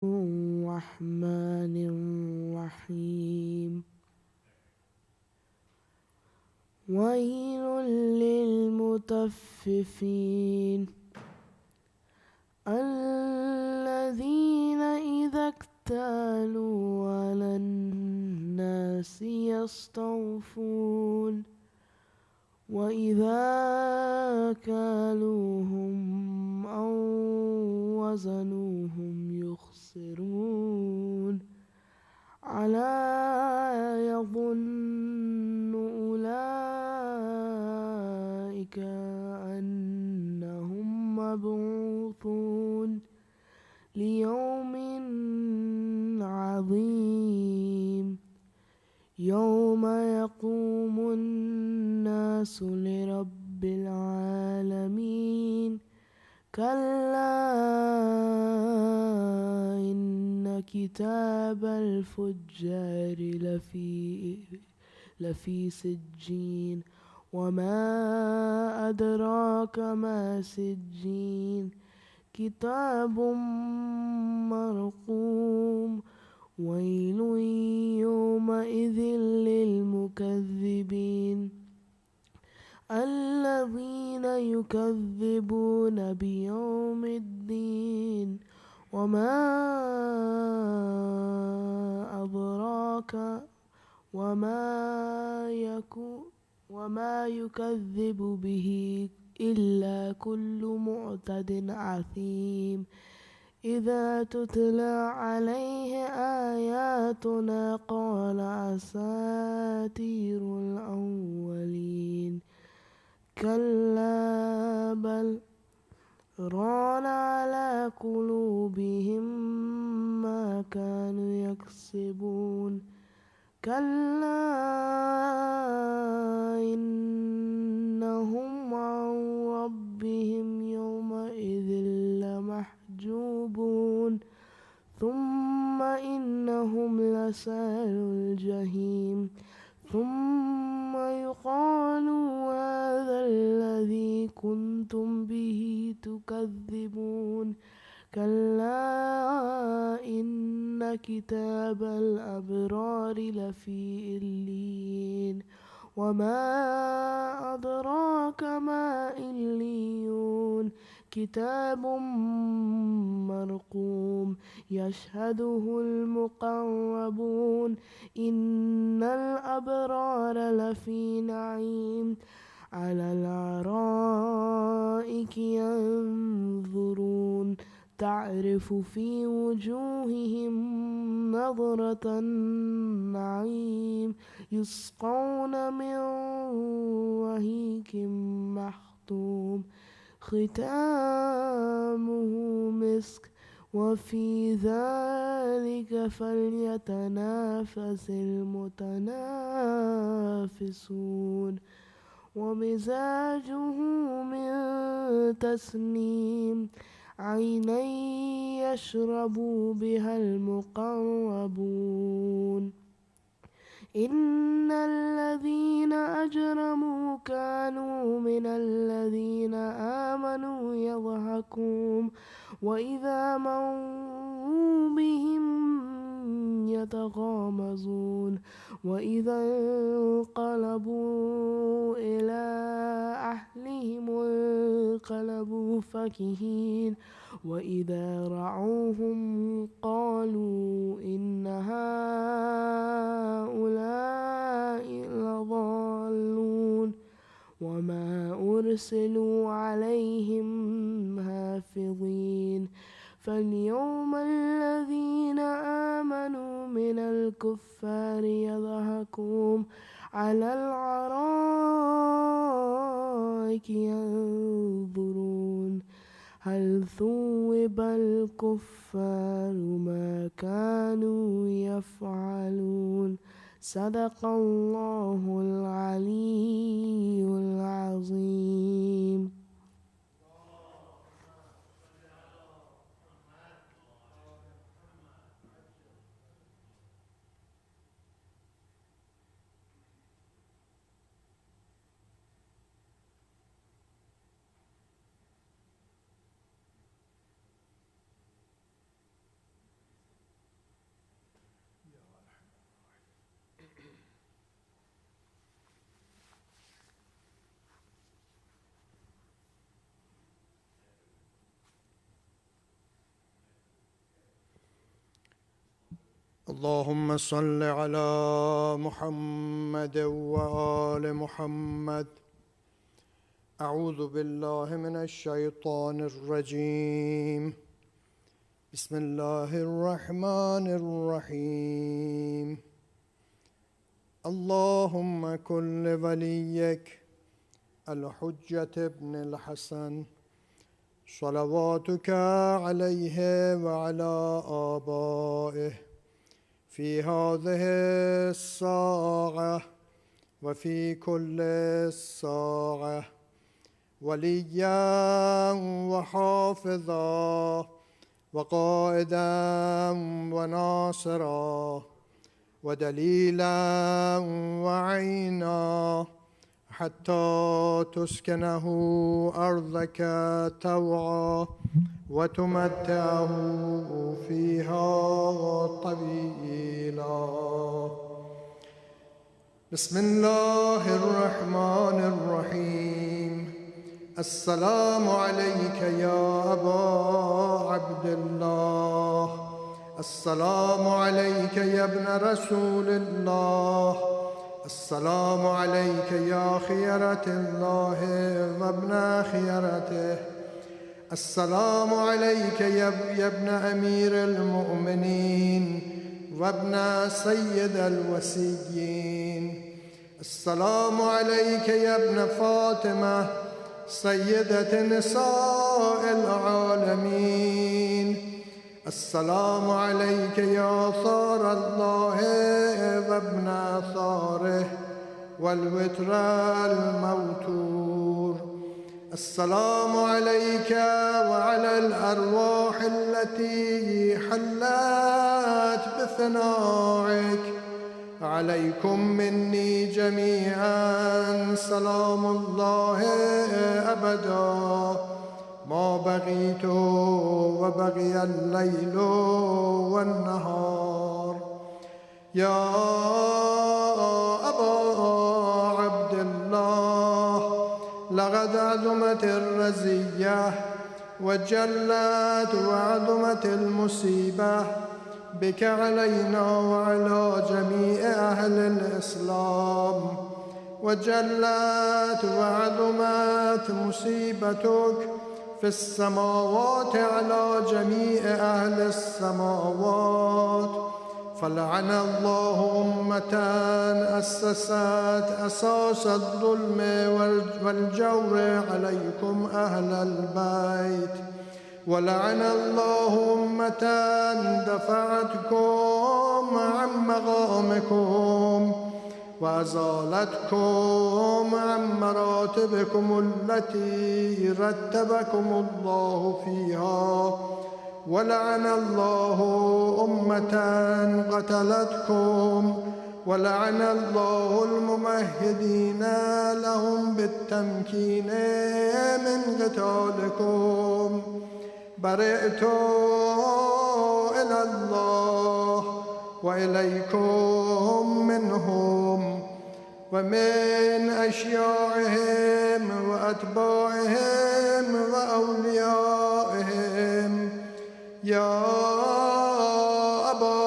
الرحمن الرحيم ويل للمطففين الذين إذا اكتالوا على الناس يستوفون وإذا كالوهم أو وزنوهم يخسرون ألا يظن أولئك أنهم مبعوثون ليوم عظيم يوم يقوم الناس لرب العالمين كلا إن كتاب الفجار لفي سجين وما أدراك ما سجين كتاب مرقوم ويل يومئذ للمكذبين الذين يكذبون بيوم الدين وما أدراك وما يكذب به إلا كل معتد عثيم إذا تتلى عليه آياتنا قال أساطير الأولين كلا بل ران على قلوبهم ما كانوا يكسبون كلا إنهم عن ربهم يومئذ لمحجوبون ثم إنهم لصالو الجحيم ثم يقال هذا الذي كنتم به تكذبون كلا إن كتاب الأبرار لفي إليين وما أدراك ما إليون كتاب مرقوم يشهده المقربون إن الأبرار لفي نعيم على الأرائك ينظرون تعرف في وجوههم نظرة النعيم يسقون من رهيق مختوم ختامه مسك وفي ذلك فليتنافس المتنافسون ومزاجه من تسنيم عينا يشرب بها المقربون إن الذين أجرموا كانوا من الذين آمنوا يضحكون وإذا مروا بهم يتغامزون وإذا انقلبوا إلى أهلهم انقلبوا فكهين وإذا رعوهم قالوا إن هؤلاء لضالون وما أرسلوا عليهم حافظين فاليوم الذين آمنوا من الكفار يضحكون على الأرائك ينظرون هل ثوب الكفار ما كانوا يفعلون صدق الله العلي العظيم. اللهم صل على محمد وآل محمد. أعوذ بالله من الشيطان الرجيم. بسم الله الرحمن الرحيم. اللهم كن لوليك الحجة ابن الحسن صلواتك عليه وعلى آبائه في هذه الساعة وفي كل ساعة وليا وحافظا وقائدا وناصرا ودليلا وعينا حتى تسكنه أرضك طوعا وتمتعه فيها طويلا. بسم الله الرحمن الرحيم. السلام عليك يا أبا عبد الله. السلام عليك يا ابن رسول الله. السلام عليك يا خيرة الله وابن خيرته. السلام عليك يا ابن أمير المؤمنين وابن سيد الوسيين. السلام عليك يا ابن فاطمة سيدة نساء العالمين. السلام عليك يا ثار الله وابن ثاره والوتر الموتور. السلام عليك وعلى الأرواح التي حلت بثنائك. عليكم مني جميعا سلام الله أبدا ما بقيت وبقي الليل والنهار. يا أبا عبد الله، لقد عظمت الرزية وجلت وعظمت المصيبة بك علينا وعلى جميع أهل الإسلام، وجلت وعظمت مصيبتك في السماوات على جميع أهل السماوات. فلعن الله أمة أسست أساس الظلم والجور عليكم أهل البيت، ولعن الله أمة دفعتكم عن مقامكم وأزالتكم عن مراتبكم التي رتبكم الله فيها، ولعن الله أمة قتلتكم، ولعن الله الممهدين لهم بالتمكين من قتالكم. برئت إلى الله وإليكم منهم ومن أشياعهم وأتباعهم وأوليائهم. يا أبا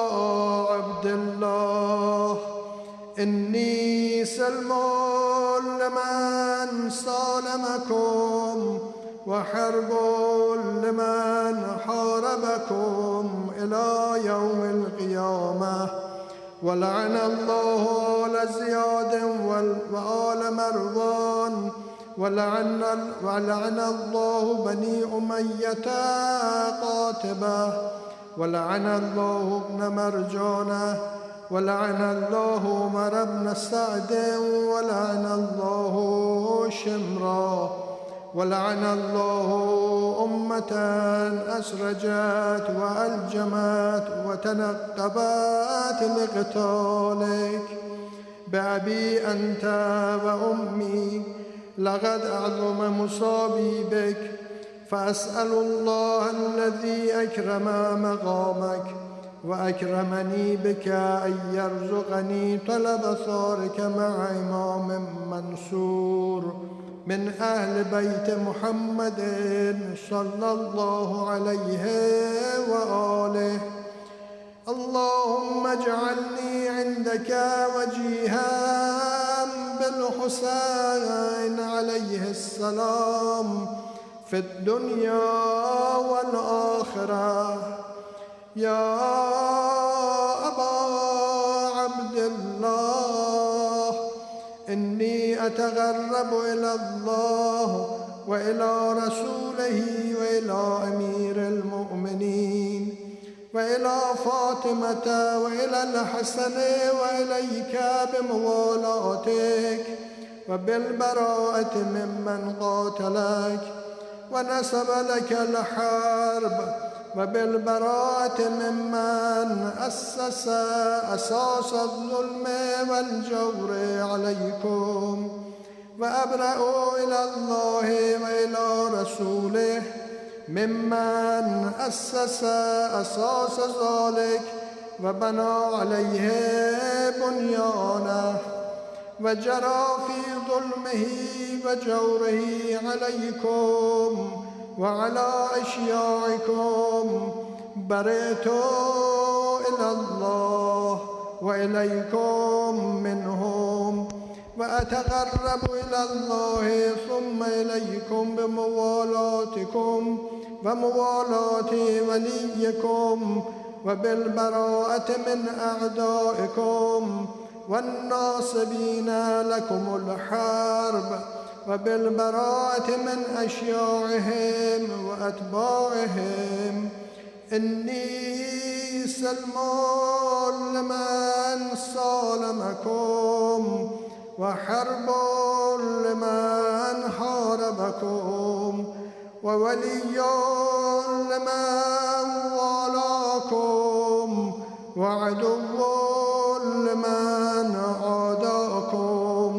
عبد الله، إني سلم لمن سالمكم وحرب لمن حاربكم إلى يوم القيامة. ولعن الله آل زياد وآل مروان، ولعن الله بني أمية قاتبة، ولعن الله ابن مرجانة، ولعن الله عمر بن سعد، ولعن الله شمرا، ولعن الله أمة أسرجت وألجمت وتنقبت لقتالك. بأبي أنت وأمي، لقد أعظم مصابي بك، فأسأل الله الذي أكرم مقامك وأكرمني بك أن يرزقني طلب ثارك مع إمام منصور من أهل بيت محمد صلى الله عليه وآله. اللهم اجعل عليهم بالحسين عليه السلام في الدنيا والآخرة. يا أبا عبد الله، إني أتغرب إلى الله وإلى رسوله وإلى أمير المؤمنين وإلى فاطمة وإلى الحسن وإليك بموالاتك وبالبراءة ممن قاتلك ونسب لك الحرب، وبالبراءة ممن أسس أساس الظلم والجور عليكم، وأبرأ إلى الله وإلى رسوله ممن أسس أساس ذلك وبنى عليه بنيانه وجرى في ظلمه وجوره عليكم وعلى أشياعكم. برئت إلى الله وإليكم منهم، وأتقرب إلى الله ثم إليكم بموالاتكم وموالاة وليكم وبالبراءة من أعدائكم والناصبين لكم الحرب، وبالبراءة من أشياعهم وأتباعهم. إني سلم لمن صالمكم وحرب لمن حاربكم وولي لمن والاكم وعدو لمن عاداكم.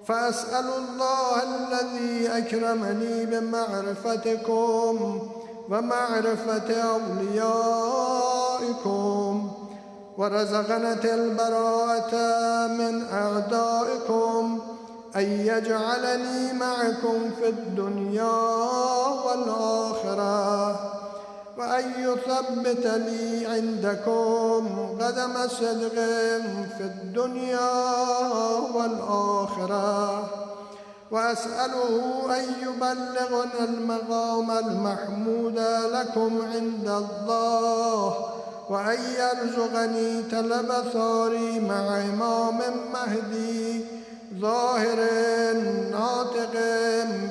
فأسأل الله الذي أكرمني بمعرفتكم ومعرفة أوليائكم ورزقني البراءة من أعدائكم أن يجعلني معكم في الدنيا والآخرة، وأن يثبت لي عندكم قدم صدق في الدنيا والآخرة، وأسأله أن يبلغنا المقام المحمود لكم عند الله، وأن يرزقني طلب ثاري مع إمام مهدي ظاهر ناطق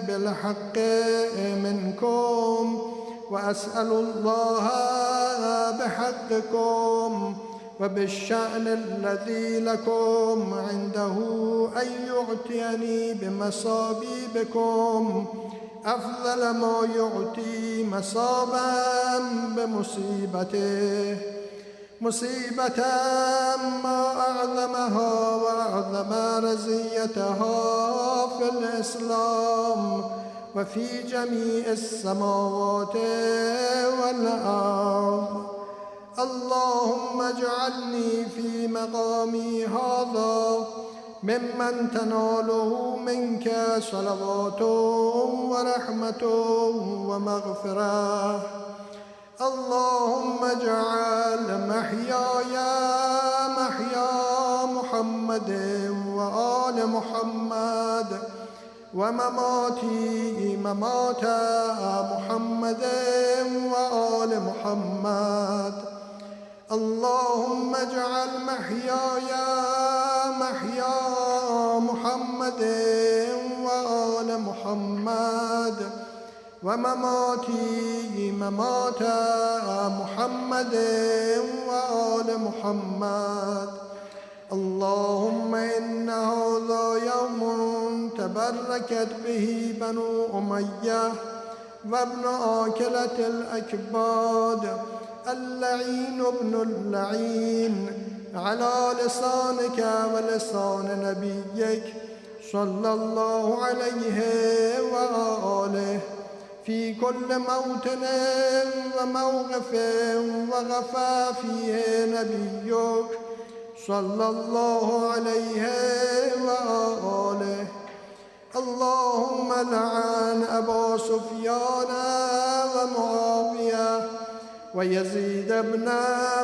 بالحق منكم. وأسأل الله بحقكم وبالشأن الذي لكم عنده أن يعطيني بمصابيبكم أفضل ما يعطي مصابا بمصيبته، مصيبة ما أعظمها وأعظم رزيتها في الإسلام وفي جميع السماوات والأرض. اللهم اجعلني في مقامي هذا ممن تناله منك صلوات ورحمة ومغفرة. اللهم اجعل محياي محيا محمد وآل محمد ومماتي ممات محمد وآل محمد. اللهم اجعل محياي محيا محمد وآل محمد ومماتي ممات محمد وآل محمد. اللهم إن هذا يوم تبركت به بنو أمية وابن آكلة الأكباد اللعين ابن اللعين على لسانك ولسان نبيك صلى الله عليه وآله في كل موطن وموقف وغفى فيه نبيك صلى الله عليه وآله. اللهم لعن أبا سفيان ومعاوية ويزيد بن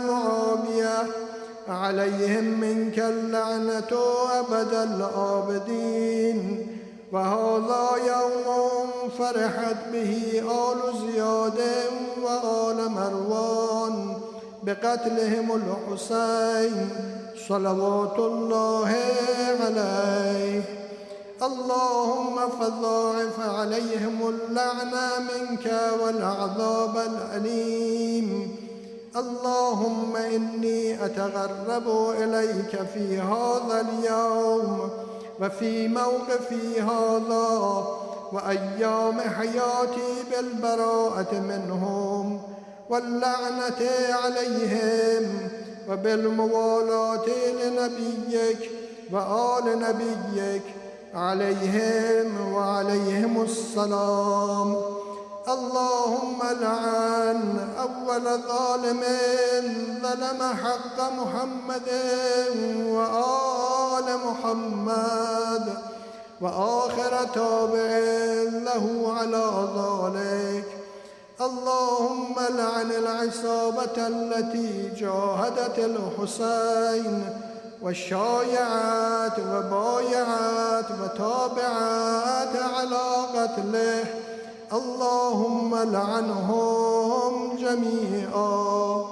معاوية عليهم منك اللعنة أبد الآبدين. وهذا يوم فرحت به آل زياد وآل مروان بقتلهم الحسين صلوات الله عليه. اللهم فضاعف عليهم اللعنة منك والعذاب الأليم. اللهم إني أتغرب إليك في هذا اليوم وفي موقفي هذا وأيام حياتي بالبراءة منهم واللعنة عليهم وبالموالاة لنبيك وآل نبيك عليهم وعليهم السلام. اللهم لعن أول ظالم ظلم حق محمد وآل محمد وآخر تابع له على ذلك. اللهم لعن العصابة التي جاهدت الحسين وشايعت وبايعت وتابعت على قتله. اللهم لعنهم جميعا.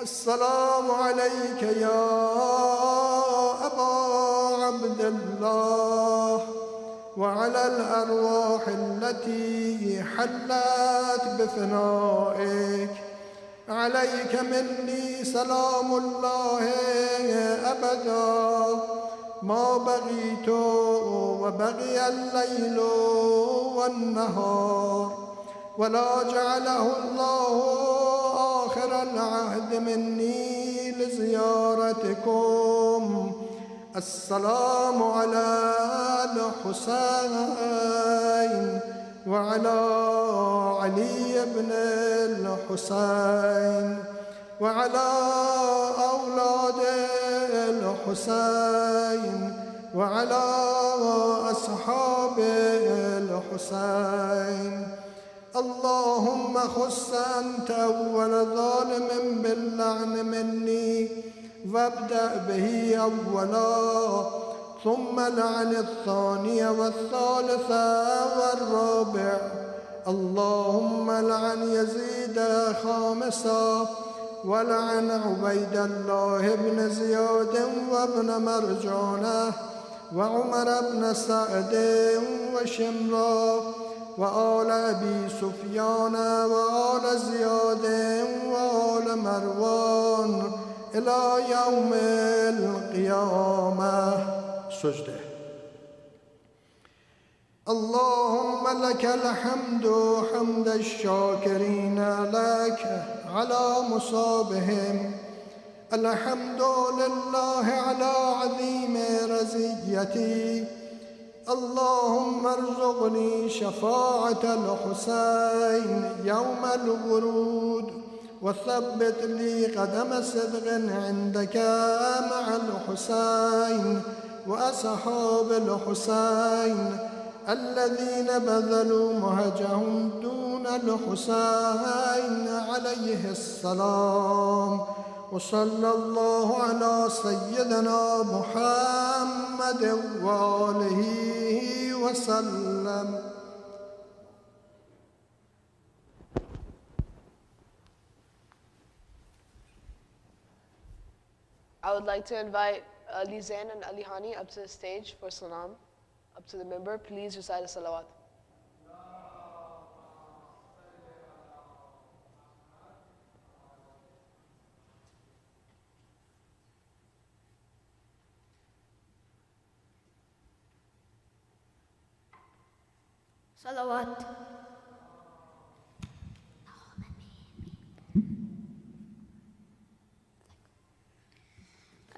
السلام عليك يا أبا عبد الله وعلى الأرواح التي حلت بفنائك. عليك مني سلام الله أبدا ما بغيت وبغي الليل والنهار، ولا جعله الله آخر العهد مني لزيارتكم. السلام على الحسين وعلى علي بن الحسين وعلى أولاد الحسين وعلى أصحاب الحسين. اللهم خص أنت أول ظالم باللعن مني وابدأ به أولا، ثم لعن الثاني والثالث والرابع. اللهم لعن يزيد خامسا، ولعن عبيد الله بن زياد وابن مرجانة وعمر بن سعد وشمرا وآل أبي سفيان وآل زياد وآل مروان إلى يوم القيامة. سجده. اللهم لك الحمد حمد الشاكرين لك على مصابهم. الحمد لله على عظيم رزيتي. اللهم ارزقني شفاعة الحسين يوم الورود، وثبت لي قدم صدق عندك مع الحسين وأصحاب الحسين الذين بذلوا مهجهم دون الحسين عليه السلام. وصلى الله على سيدنا محمد وآله وسلم. I would like to invite Ali Zain and Ali Hani up to the stage for salam, up to the member. Please recite a salawat. Salawat.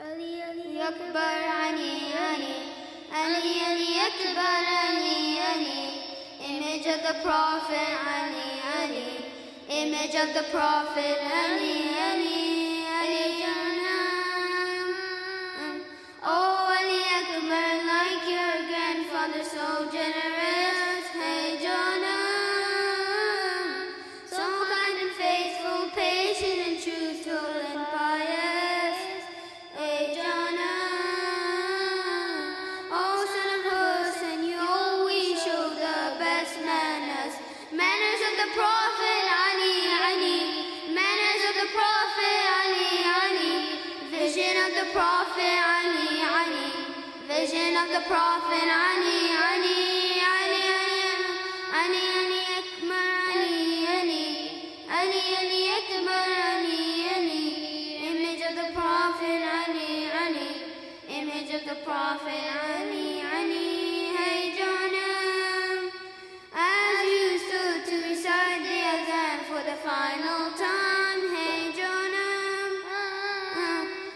Ali Ali Akbar, Ali Ali, Ali Ali Akbar, Ali Ali. Image of the Prophet, Ali Ali. Image of the Prophet, Ali Ali. Ali Janam. Oh Ali Akbar, like your grandfather, so generous. Hey Janam, so kind and faithful, patient and truthful and pious. Prophet Ali, Ali. Vision of the Prophet Ali, Ali, Ali, Ali, Ali, Akbar Ali, Ali, Ali, Ali, Akbar Ali, Ali. Image of the Prophet Ali, Ali. Image of the Prophet Ali, Ali. Hey Jonah, as you stood to recite the adhan for the final time, hey Jonah,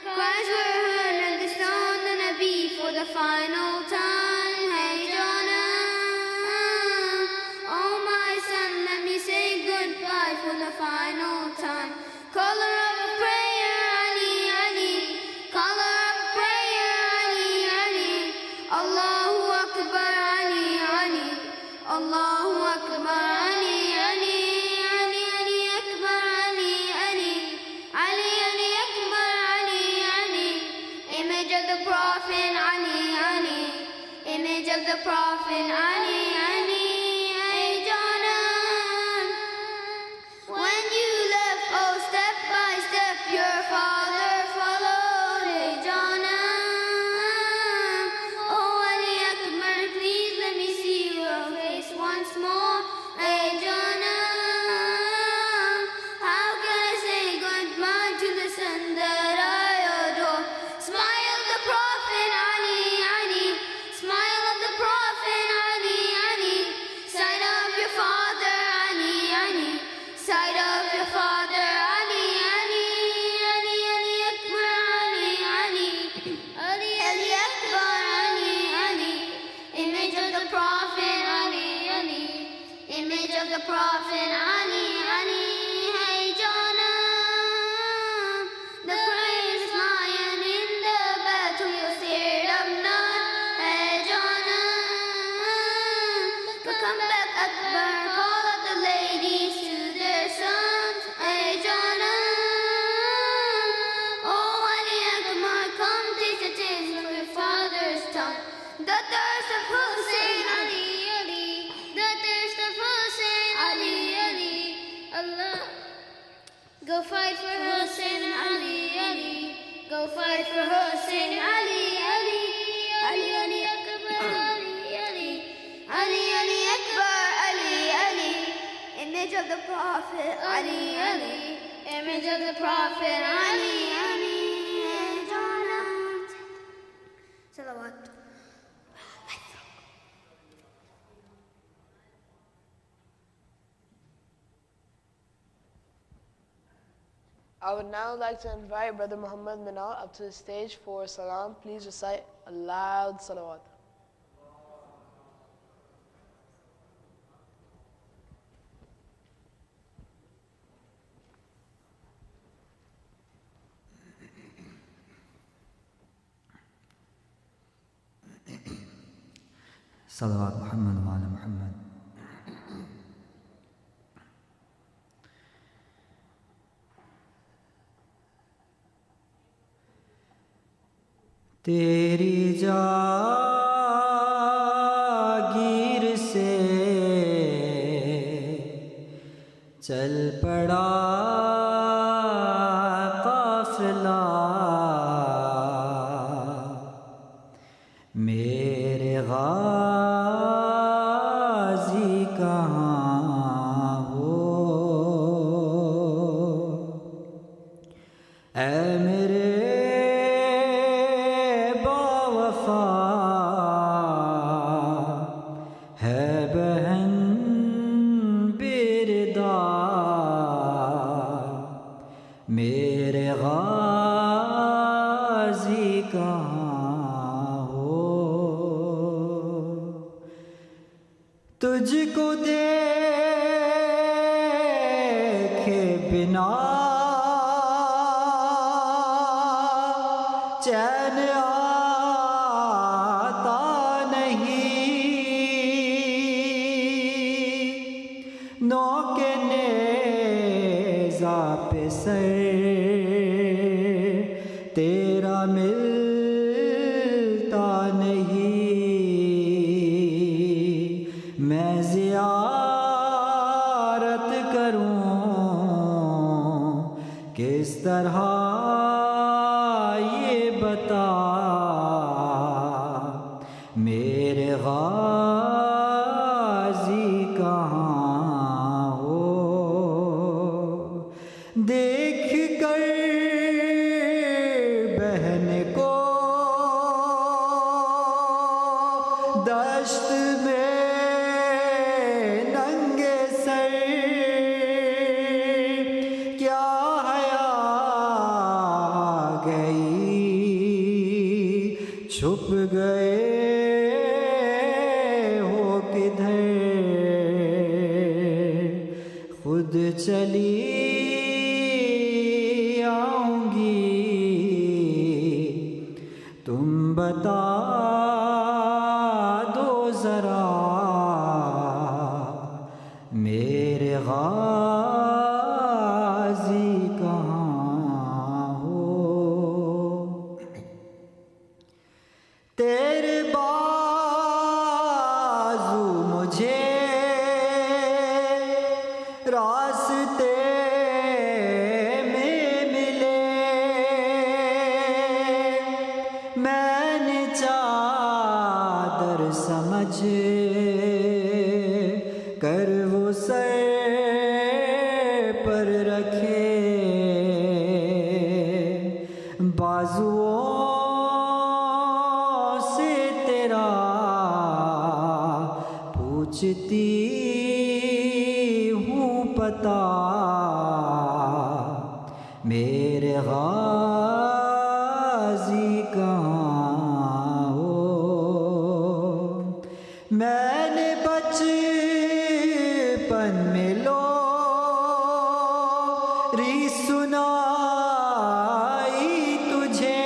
cries were heard and they stoned the Nabi for the final time, hey Jonah. Oh my son, let me say goodbye for the final time. Caller of prayer, Ali, Ali. Caller of prayer, Ali, Ali. Allahu Akbar, Ali, Ali. Allahu Akbar, Ali, Ali. Ali, Ali, Akbar, Ali, Ali. Ali, Ali, Akbar, Ali, Ali. Image of the Prophet, Ali, Ali. Image of the Prophet, Ali, Ali. Hey Jonah, when you left, oh step by step, your father followed. Hey Jonah, oh Ali Akbar, please let me see your face once more. Hey Jonah, how can I say goodbye to the son that I adore? Smile of the Prophet Ali, Ali. Smile of the Prophet Ali, Ali. Sight of your father Ali, Ali. Sight of your father Ali, Ali. Ali, Ali, Akbar Ali, Ali. Ali, Ali, Akbar Ali, Ali. Image of the Prophet Ali, Ali. Image of the Prophet Ali, Ali. Hey Jonah, the praise lion in the battle, you scared of none. Hey Jonah, but come back Akbar, call out the ladies to their sons. Hey Jonah, oh Ali Akbar, come taste the taste of your father's tongue. The thirst of Hussein Ali, Ali. The thirst of Hussein Ali, Ali. Allah, go fight for Hussein Ali, Ali. Go fight for Hussein Ali, Ali. Ali, Ali, Akbar Ali, Ali. Ali, Ali, Akbar Ali, Ali. Image of the Prophet Ali, Ali. Image of the Prophet Ali, Ali. Jonah. Salawat. I would now like to invite Brother Muhammad Minal up to the stage for salam. Please recite a loud salawat. صلوات محمد وعلى محمد. तेरी जागीर से चल पड़ा काफिला, मेरे गाजी कहाँ हो, ऐ मेरे बावफा है बहन बिरदा, मेरे गाजी कहाँ हो, तुझको देखे बिना चैन आता नहीं, नौके नेज़ा पे सर तेरा मिलता नहीं, मैं ज़ियारत करूं किस तरह یہ بتا میرے غازی کہاں ہو؟ دیکھ کر بہن کو دشت میں ننگے سر کیا حیا گئی، چھپ گئے ہو کدھر، خود چلی آؤں گی، تم بتا دو ذرا میرے غازی کہاں ہو؟ تیرے بازو مجھے راستے میں ملے، میں نے چادر سمجھ کر وہ سر پر رکھے، بازوؤں سے تیرا پوچھتی ہوں پتا میرے غازی کہاں ہو؟ میں نے بچپن میں لوری سنائی تجھے،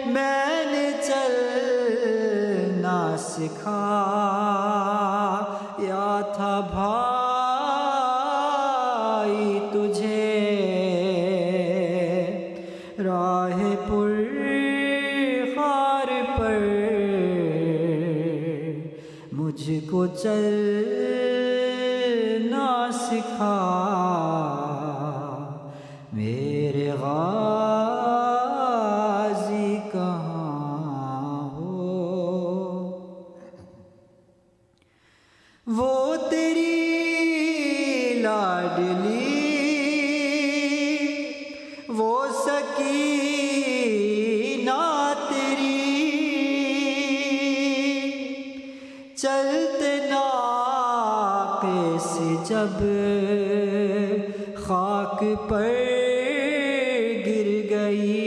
میں نے چلنا سکھایا تھا بھائی تجھے، راہ پر خار پر مجھ کو چلنا سکھا میرے غازی کہاں ہو؟ وہ تیری لاڈلی وہ سکینہ تیری، چلتے ناقے سے جب خاک پر گر گئی،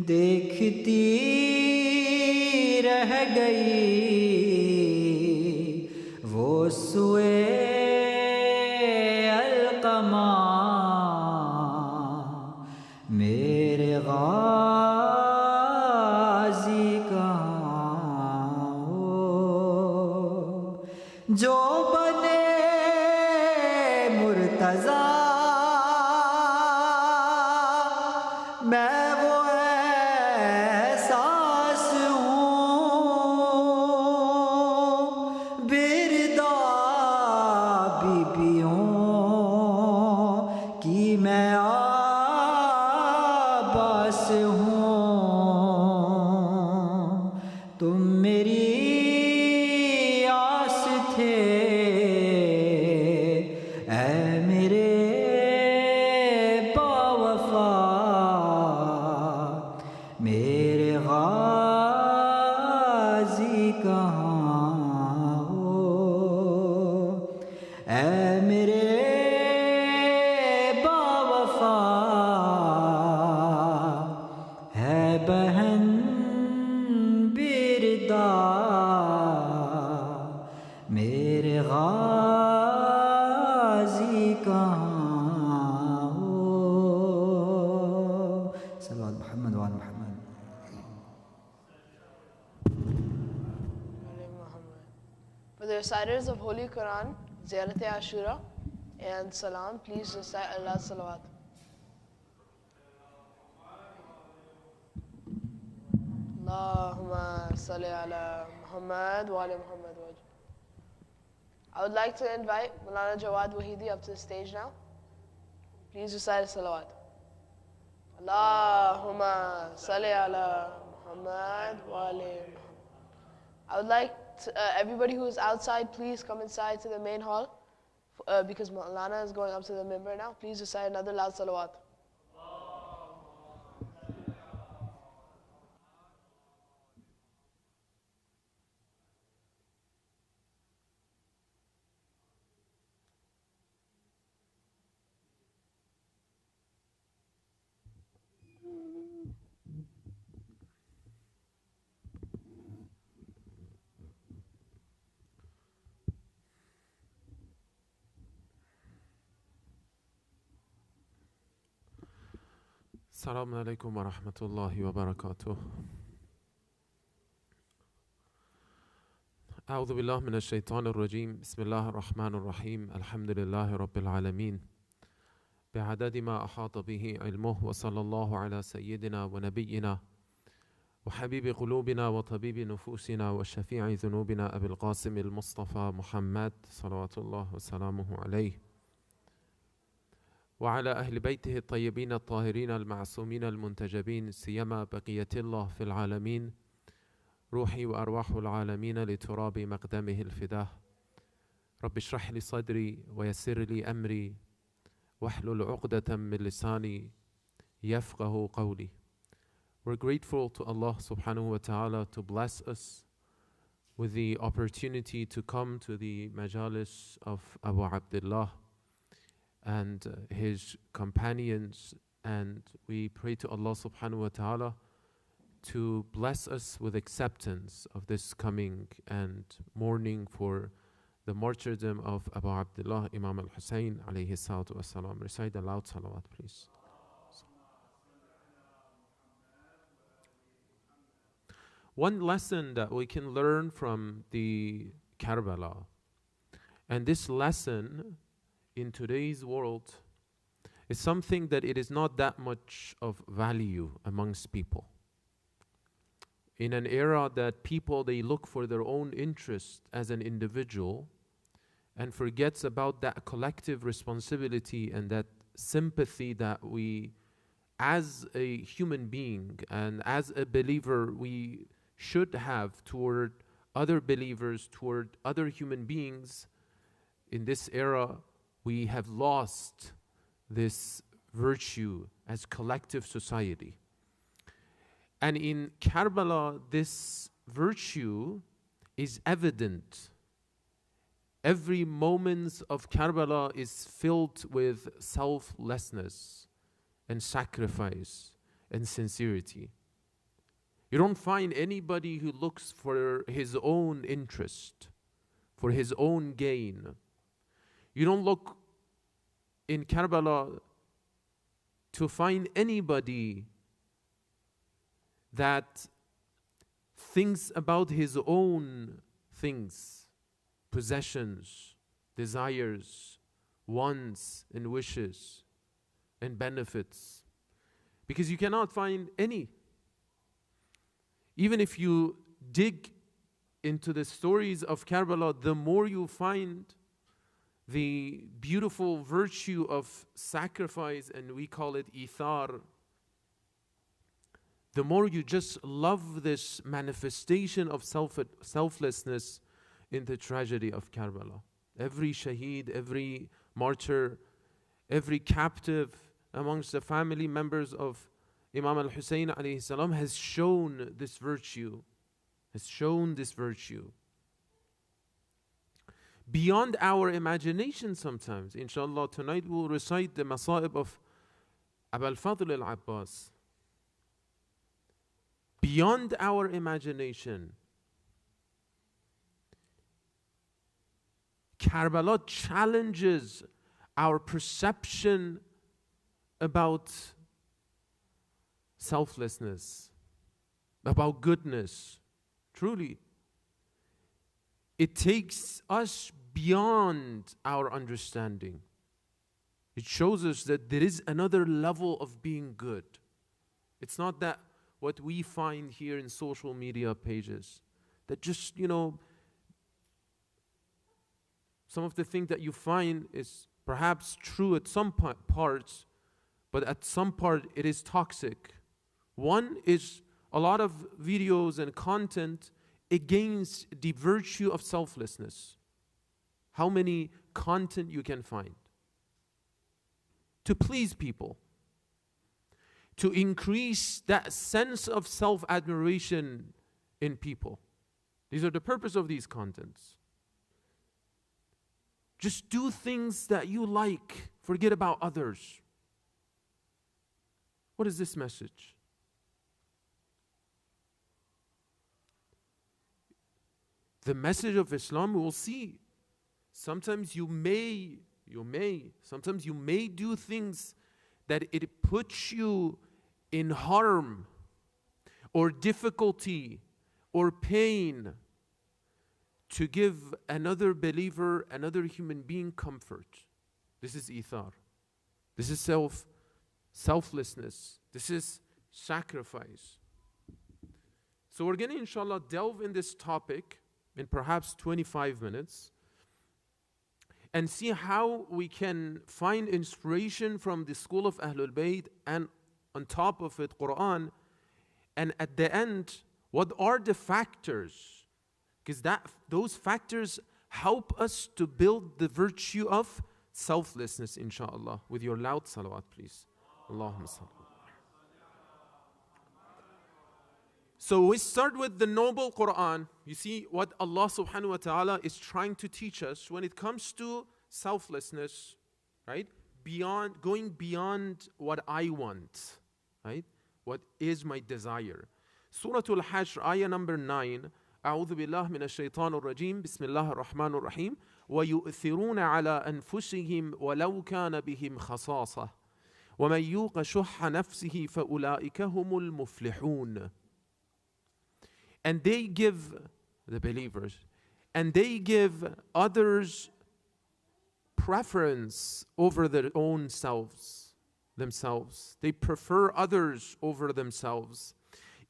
دیکھتی رہ گئی وہ سوئے القمہ میرے غازی کہاں ہو؟ جو بنے مرتضیٰ میں وہ احساس ہوں، بردا بیبیوں کی میں عباس ہوں، تم میری آس تھے اے میرے باوفا میرے غازی کہاں ہو؟ اے میرے باوفا ہے بہن بردا میرے غازی کہاں ہو؟ صلوات محمد وآل محمد. For the reciters of Holy Quran, Ziyarat Ashura and Salam, please recite Allah's Salawat. Allahumma salli ala Muhammad wa ala Muhammad wa ala. I would like to invite Maulana Jawad Wahedi up to the stage now. Please recite a salawat. Allahumma salli ala Muhammad wa ali Muhammad. I would like everybody who is outside, please come inside to the main hall because Maulana is going up to the member now. Please recite another loud salawat. السلام عليكم ورحمة الله وبركاته. أعوذ بالله من الشيطان الرجيم. بسم الله الرحمن الرحيم. الحمد لله رب العالمين بعدد ما أحاط به علمه، وصلى الله على سيدنا ونبينا وحبيب قلوبنا وطبيب نفوسنا وشفيع ذنوبنا أبي القاسم المصطفى محمد صلوات الله وسلامه عليه، وعلى أهل بيته الطيبين الطاهرين المعصومين المنتجبين، سيما بقية الله في العالمين، روحي وأرواح العالمين لتراب مقدمه الفداه. رب اشرح لي صدري ويسر لي أمري واحلل عقدة من لساني يفقه قولي. We're grateful to Allah subhanahu wa ta'ala to bless us with the opportunity to come to the Majlis of Abu Abdullah and his companions, and we pray to Allah subhanahu wa ta'ala to bless us with acceptance of this coming and mourning for the martyrdom of Abu Abdullah Imam al-Hussein alayhi salatu wasalam. Recite the loud salawat, please. One lesson that we can learn from the Karbala, and this lesson in today's world is something that it is not that much of value amongst people. In an era that people, they look for their own interest as an individual and forgets about that collective responsibility and that sympathy that we, as a human being and as a believer, we should have toward other believers, toward other human beings. In this era, we have lost this virtue as collective society. And in Karbala, this virtue is evident. Every moment of Karbala is filled with selflessness and sacrifice and sincerity. You don't find anybody who looks for his own interest, for his own gain. You don't look in Karbala to find anybody that thinks about his own things, possessions, desires, wants and wishes and benefits. Because you cannot find any. Even if you dig into the stories of Karbala, the more you find the beautiful virtue of sacrifice, and we call it ithar, the more you just love this manifestation of selflessness in the tragedy of Karbala. Every shaheed, every martyr, every captive amongst the family members of Imam al-Hussein alayhi salam has shown this virtue, beyond our imagination sometimes. Inshallah, tonight we'll recite the masa'ib of Abu al-Fadl al-Abbas. Beyond our imagination. Karbala challenges our perception about selflessness, about goodness. Truly, it takes us beyond our understanding. It shows us that there is another level of being good. It's not that what we find here in social media pages, that just, some of the things that you find is perhaps true at some parts, but at some part it is toxic. One is a lot of videos and content against the virtue of selflessness. How many content you can find to please people, to increase that sense of self-admiration in people. These are the purpose of these contents. Just do things that you like. Forget about others. What is this message? The message of Islam, we will see. Sometimes you may do things that it puts you in harm or difficulty or pain to give another believer, another human being comfort. This is ithar. This is selflessness. This is sacrifice. So we're going to, inshallah, delve in this topic in perhaps 25 minutes and see how we can find inspiration from the school of Ahlul Bayt, and on top of it, Quran. And at the end, what are the factors? Because those factors help us to build the virtue of selflessness, inshallah. With your loud salawat, please. Allahumma salli. So we start with the noble Quran. You see what Allah subhanahu wa ta'ala is trying to teach us when it comes to selflessness, right? Going beyond what I want, right? What is my desire. Surah Al-Hashr, ayah number 9. أعوذ بالله من الشيطان الرجيم بسم الله الرحمن الرحيم ويؤثرون على أنفسهم ولو كان بهم خصاصة ومن يوق شح نفسه فأولئك هم المفلحون. And they give, the believers, and they give others preference over their own themselves. They prefer others over themselves,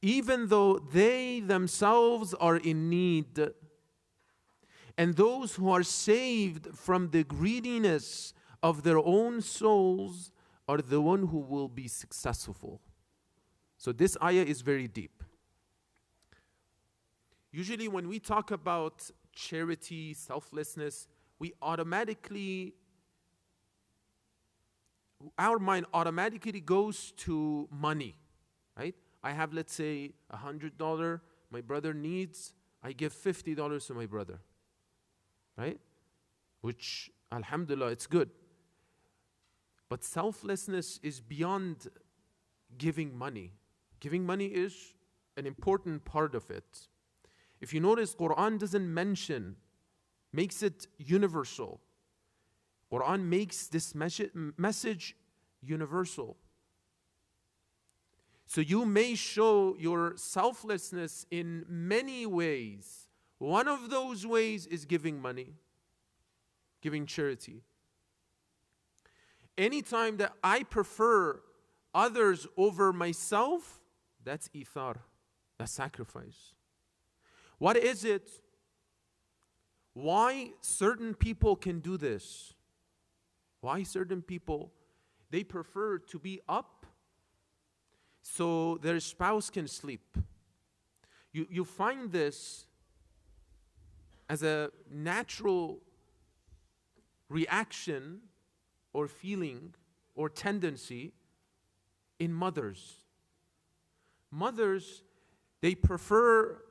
even though they themselves are in need. And those who are saved from the greediness of their own souls are the one who will be successful. So this ayah is very deep. Usually when we talk about charity, selflessness, our mind automatically goes to money, right? I have, let's say, $100, my brother needs, I give $50 to my brother, right? Which, alhamdulillah, it's good. But selflessness is beyond giving money. Giving money is an important part of it. If you notice, Quran doesn't makes it universal. Quran makes this message universal. So you may show your selflessness in many ways. One of those ways is giving money, giving charity. Anytime that I prefer others over myself, that's ithar, that's sacrifice. What is it? Why certain people can do this? Why certain people, they prefer to be up so their spouse can sleep. You find this as a natural reaction or feeling or tendency in mothers. Mothers, they prefer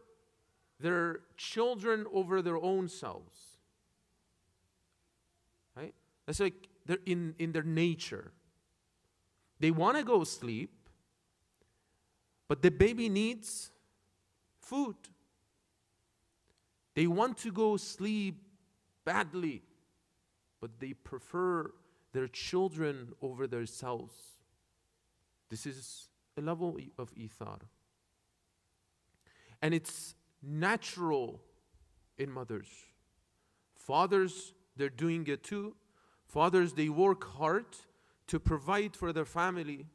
their children over their own selves. Right? That's like they're in their nature. They want to go sleep, but the baby needs food. They want to go sleep badly, but they prefer their children over themselves. This is a level of ithar. And it's natural in mothers. Fathers, they're doing it too. Fathers, they work hard to provide for their family.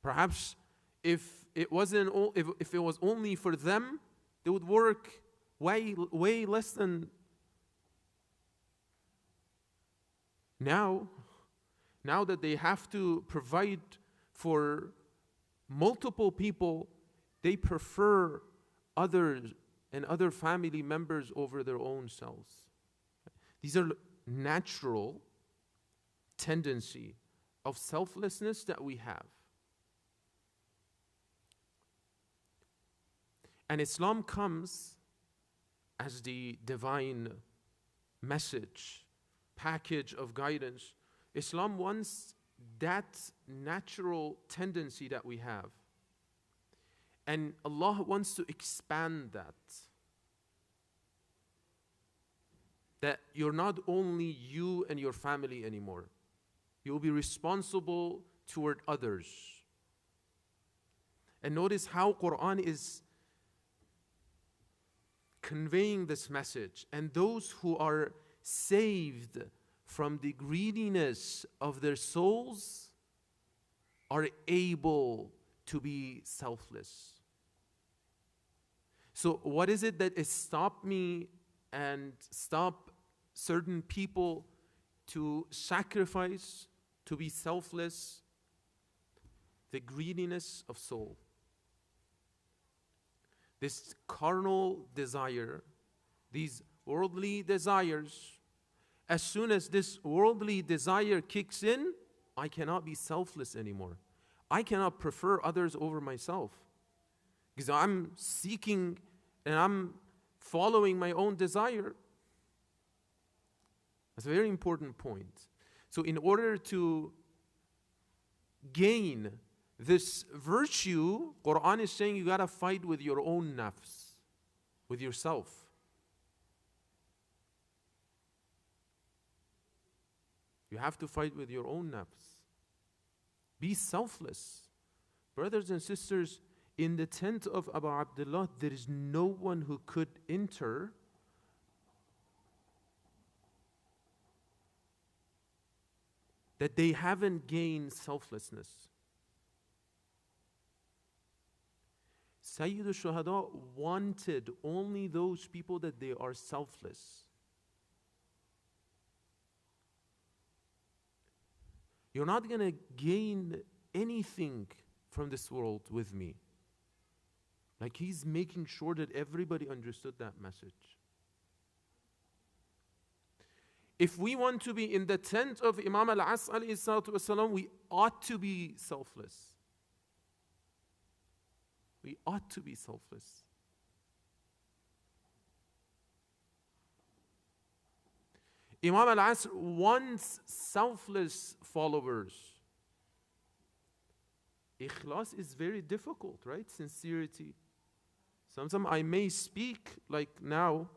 Perhaps if it was only for them, they would work way less than Now that they have to provide for multiple people, they prefer others and other family members over their own selves. These are natural tendency of selflessness that we have. And Islam comes as the divine message, package of guidance. Islam wants that natural tendency that we have. And Allah wants to expand that. That you're not only you and your family anymore. You'll be responsible toward others. And notice how Quran is conveying this message. And those who are saved from the greediness of their souls are able to be selfless. So what is it that has stopped me and stop certain people to sacrifice, to be selfless? The greediness of soul. This carnal desire, these worldly desires. As soon as this worldly desire kicks in, I cannot be selfless anymore. I cannot prefer others over myself. Because I'm seeking and I'm following my own desire. That's a very important point. So in order to gain this virtue, Quran is saying you gotta fight with your own nafs, with yourself. You have to fight with your own nafs. Be selfless. Brothers and sisters, in the tent of Abu Abdullah, there is no one who could enter that they haven't gained selflessness. Sayyid al-Shuhada wanted only those people that they are selfless. You're not going to gain anything from this world with me. Like he's making sure that everybody understood that message. If we want to be in the tent of Imam al-As alayhi salatu wasalam, we ought to be selfless. We ought to be selfless. Imam al-As wants selfless followers. Ikhlas is very difficult, right? Sincerity. Sometimes I may speak like now.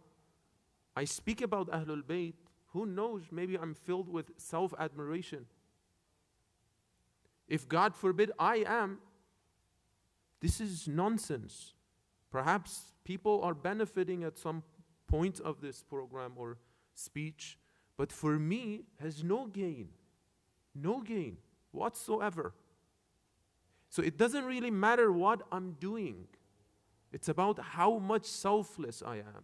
I speak about Ahlul Bayt. Who knows? Maybe I'm filled with self-admiration. If God forbid I am, this is nonsense. Perhaps people are benefiting at some point of this program or speech, but for me, has no gain whatsoever. So it doesn't really matter what I'm doing. It's about how much selfless I am.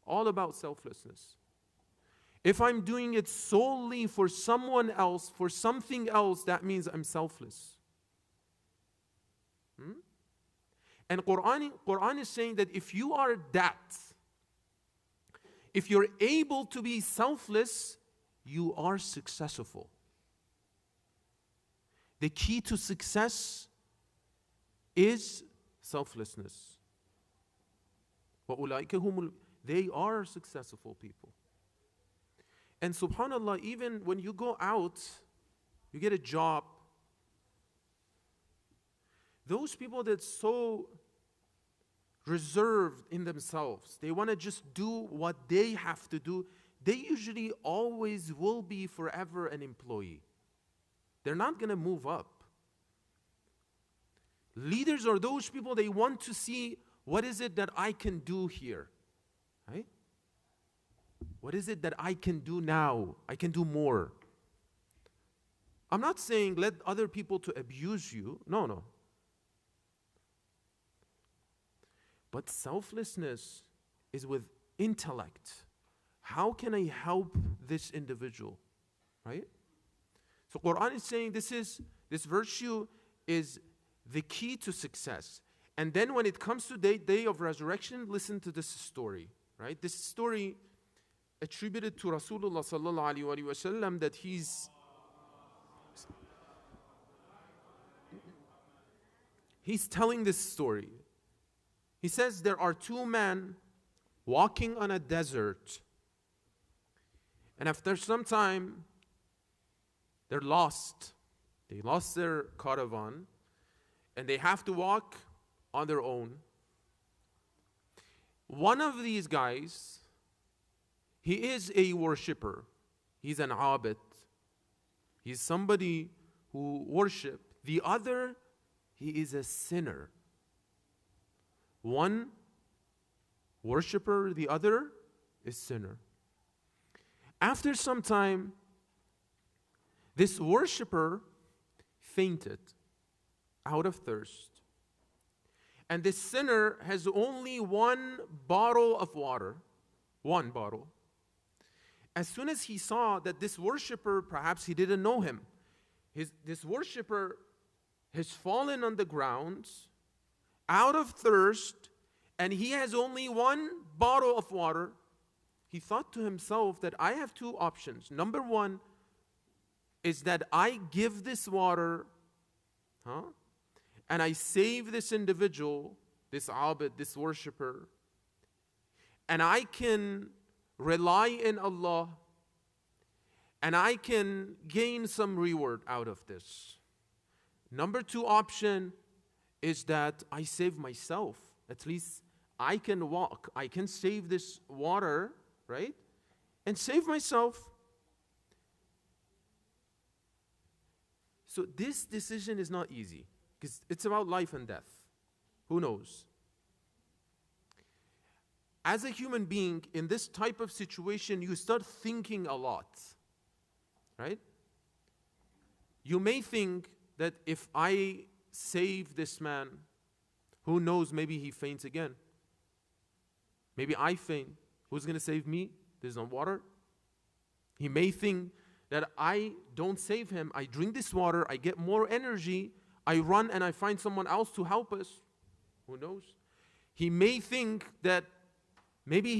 All about selflessness. If I'm doing it solely for someone else, for something else, that means I'm selfless. And Quran is saying that if you are that, if you're able to be selfless, you are successful. The key to success is selflessness. They are successful people. And subhanAllah, even when you go out, you get a job, those people that's so reserved in themselves, they want to just do what they have to do, they usually always will be forever an employee. They're not going to move up. Leaders are those people, they want to see what is it that I can do here, right? What is it that I can do now? I can do more. I'm not saying let other people to abuse you. No. But selflessness is with intellect. How can I help this individual? right? So Quran is saying this virtue is the key to success. And then when it comes to the day of resurrection, listen to this story, right? This story attributed to Rasulullah sallallahu alaihi wasallam, that he's telling this story. He says there are two men walking on a desert, and after some time they're lost. They lost their caravan and they have to walk on their own. One of these guys, he is a worshipper. He's an abid. He's somebody who worships. The other, he is a sinner. One worshipper, the other is sinner. After some time, this worshipper fainted out of thirst. And this sinner has only one bottle of water. One bottle. As soon as he saw that this worshipper, perhaps he didn't know him, this worshipper has fallen on the ground out of thirst, and he has only one bottle of water. He thought to himself that I have two options. Number one is that I give this water, and I save this individual, this abid, this worshipper, and I can rely in Allah, and I can gain some reward out of this. Number two option is that I save myself. At least I can walk. I can save this water, right? And save myself. So this decision is not easy, because it's about life and death. Who knows? As a human being, in this type of situation, you start thinking a lot, right? You may think that if I save this man, who knows, maybe he faints again. Maybe I faint. Who's going to save me? There's no water. He may think that I don't save him. I drink this water, I get more energy, I run and I find someone else to help us. Who knows? He may think that maybe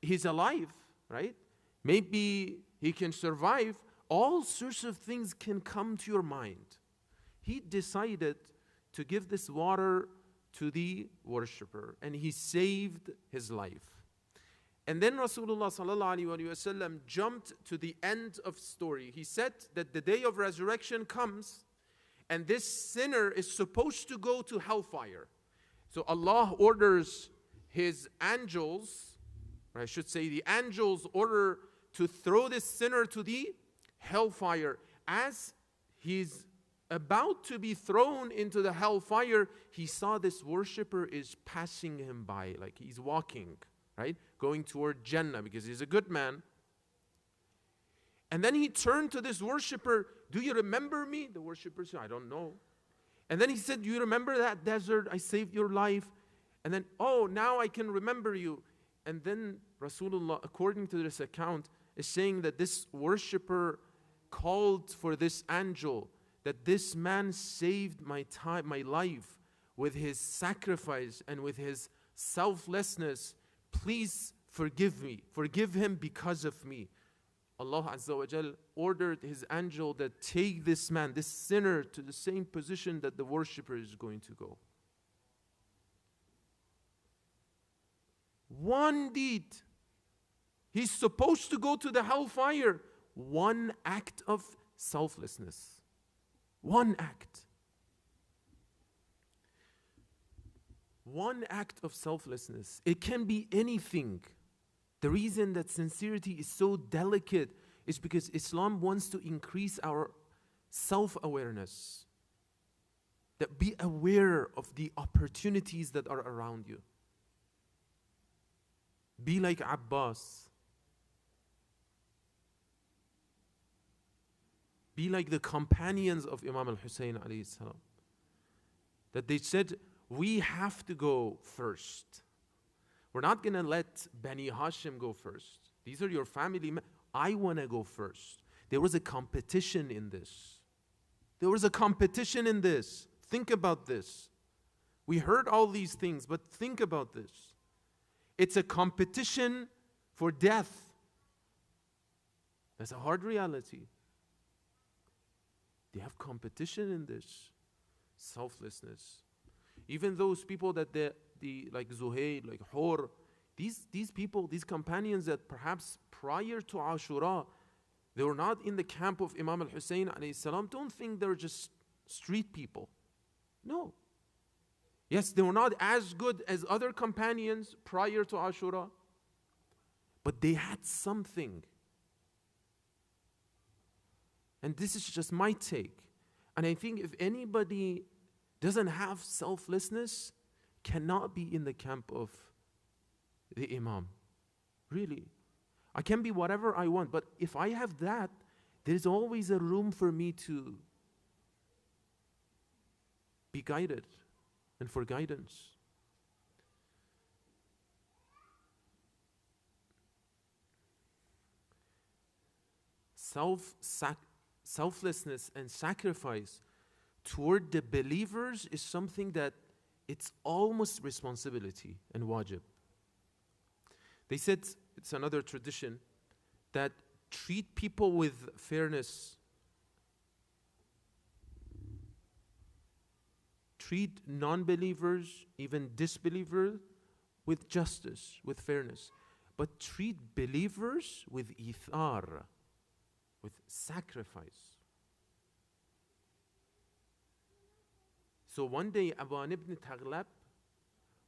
he's alive, right? Maybe he can survive. All sorts of things can come to your mind. He decided to give this water to the worshipper, and he saved his life. And then Rasulullah sallallahu alaihi wasallam jumped to the end of story. He said that the day of resurrection comes, and this sinner is supposed to go to hellfire. So Allah orders His angels, or I should say the angels order to throw this sinner to the hellfire. As he's about to be thrown into the hellfire, he saw this worshipper is passing him by, like he's walking, right? Going toward Jannah because he's a good man. And then he turned to this worshipper, "Do you remember me?" The worshipper said, "I don't know." And then he said, "Do you remember that desert? I saved your life." And then, "Oh, now I can remember you." And then Rasulullah, according to this account, is saying that this worshipper called for this angel, that this man saved my time, my life, with his sacrifice and with his selflessness. Please forgive me. Forgive him because of me. Allah Azza wa Jal ordered His angel that take this man, this sinner, to the same position that the worshipper is going to go. One deed. He's supposed to go to the hellfire. One act of selflessness. One act. One act of selflessness. It can be anything. The reason that sincerity is so delicate is because Islam wants to increase our self-awareness. That be aware of the opportunities that are around you. Be like Abbas. Be like the companions of Imam al-Hussein alayhi salam. That they said, we have to go first. We're not going to let Bani Hashim go first. These are your family. I want to go first. there was a competition in this. There was a competition in this. Think about this. We heard all these things, but think about this. It's a competition for death. That's a hard reality. They have competition in this. Selflessness. Even those people that like Zuhair, like Hur, these people, these companions that perhaps prior to Ashura, they were not in the camp of Imam al-Hussein alayhi salam, don't think they're just street people. No. Yes, they were not as good as other companions prior to Ashura, but they had something. And this is just my take. And I think if anybody doesn't have selflessness, cannot be in the camp of the Imam. Really. I can be whatever I want, but if I have that, there's always a room for me to be guided and for guidance. Selflessness and sacrifice toward the believers is something that it's almost responsibility and wajib. They said, it's another tradition, that treat people with fairness. Treat non-believers, even disbelievers, with justice, with fairness. But treat believers with ithar, with sacrifice. So one day, Aban ibn Taghlab,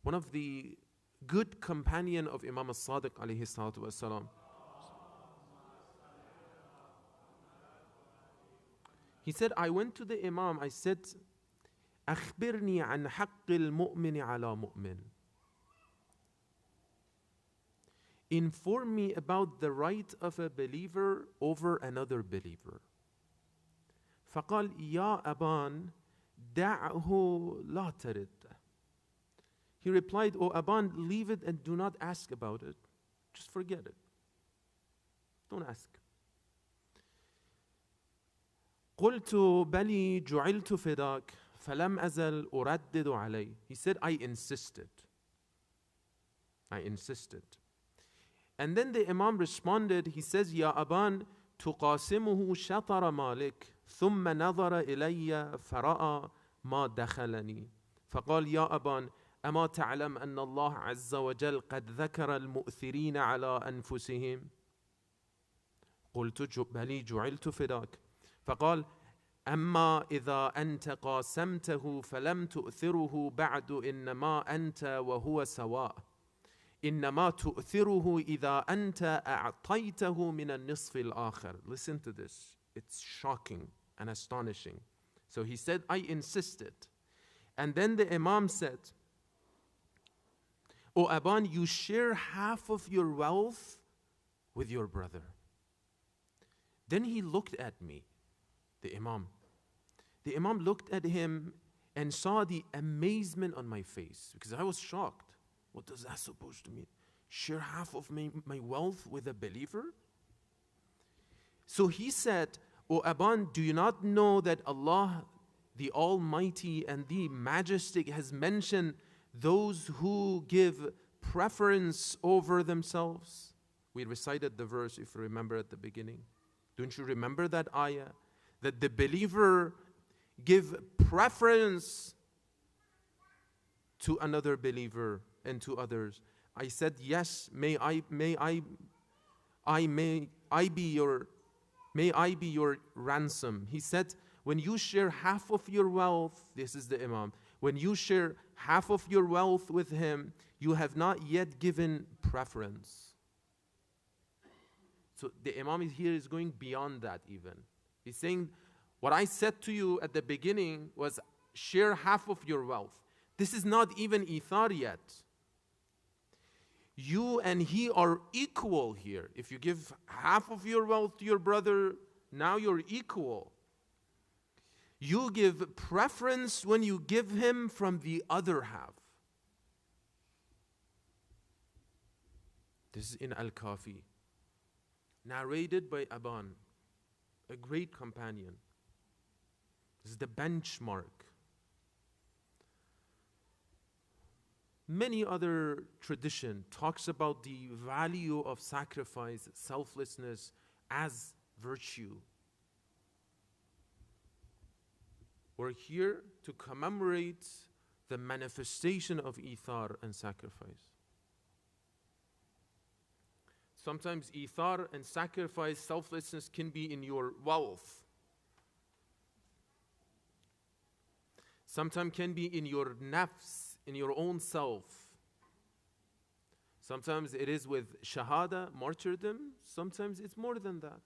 one of the good companion of Imam al-Sadiq alayhi salatu wasalam, he said, I went to the Imam, I said, أخبرني عن حق المؤمن على مؤمن. Inform me about the right of a believer over another believer. فقال يا أبان دعه لا ترد. He replied, O Aban, leave it and do not ask about it. Just forget it. Don't ask. قلت بلي جعلت فداك film أزل أردد عليه. He said, I insisted. And then the Imam responded, he says, يا أبان تقاسمه شطر مالك ثم نظر إلي فرأى ما دخلني فقال يا أبان أما تعلم أن الله عز وجل قد ذكر المؤثرين على أنفسهم. قلت بلي جعلت فداك. فقال أما إذا أنت قاسمته فلم تؤثره بعد إنما أنت وهو سواء. إنما تؤثره إذا أنت أعطيته من النصف الآخر. Listen to this. It's shocking and astonishing. So he said, I insisted. And then the Imam said, O Aban, you share half of your wealth with your brother. Then he looked at me, the Imam. The Imam looked at him and saw the amazement on my face because I was shocked. What does that supposed to mean? Share half of my wealth with a believer? So he said, O Aban, do you not know that Allah, the Almighty and the Majestic, has mentioned those who give preference over themselves? We recited the verse, if you remember, at the beginning. Don't you remember that ayah? That the believer give preference to another believer and to others. I said, yes, may I be your ransom. He said, when you share half of your wealth, this is the Imam, when you share half of your wealth with him, you have not yet given preference. So the Imam is going beyond that even. He's saying, what I said to you at the beginning was share half of your wealth. This is not even ithar yet. You and he are equal here. If you give half of your wealth to your brother, now you're equal. You give preference when you give him from the other half. This is in Al-Kafi, narrated by Aban. a great companion. This is the benchmark. Many other tradition talks about the value of sacrifice, selflessness as virtue. We're here to commemorate the manifestation of ithar and sacrifice. Sometimes ithar and sacrifice, selflessness can be in your wealth. Sometimes can be in your nafs, in your own self. Sometimes it is with shahada, martyrdom. Sometimes it's more than that.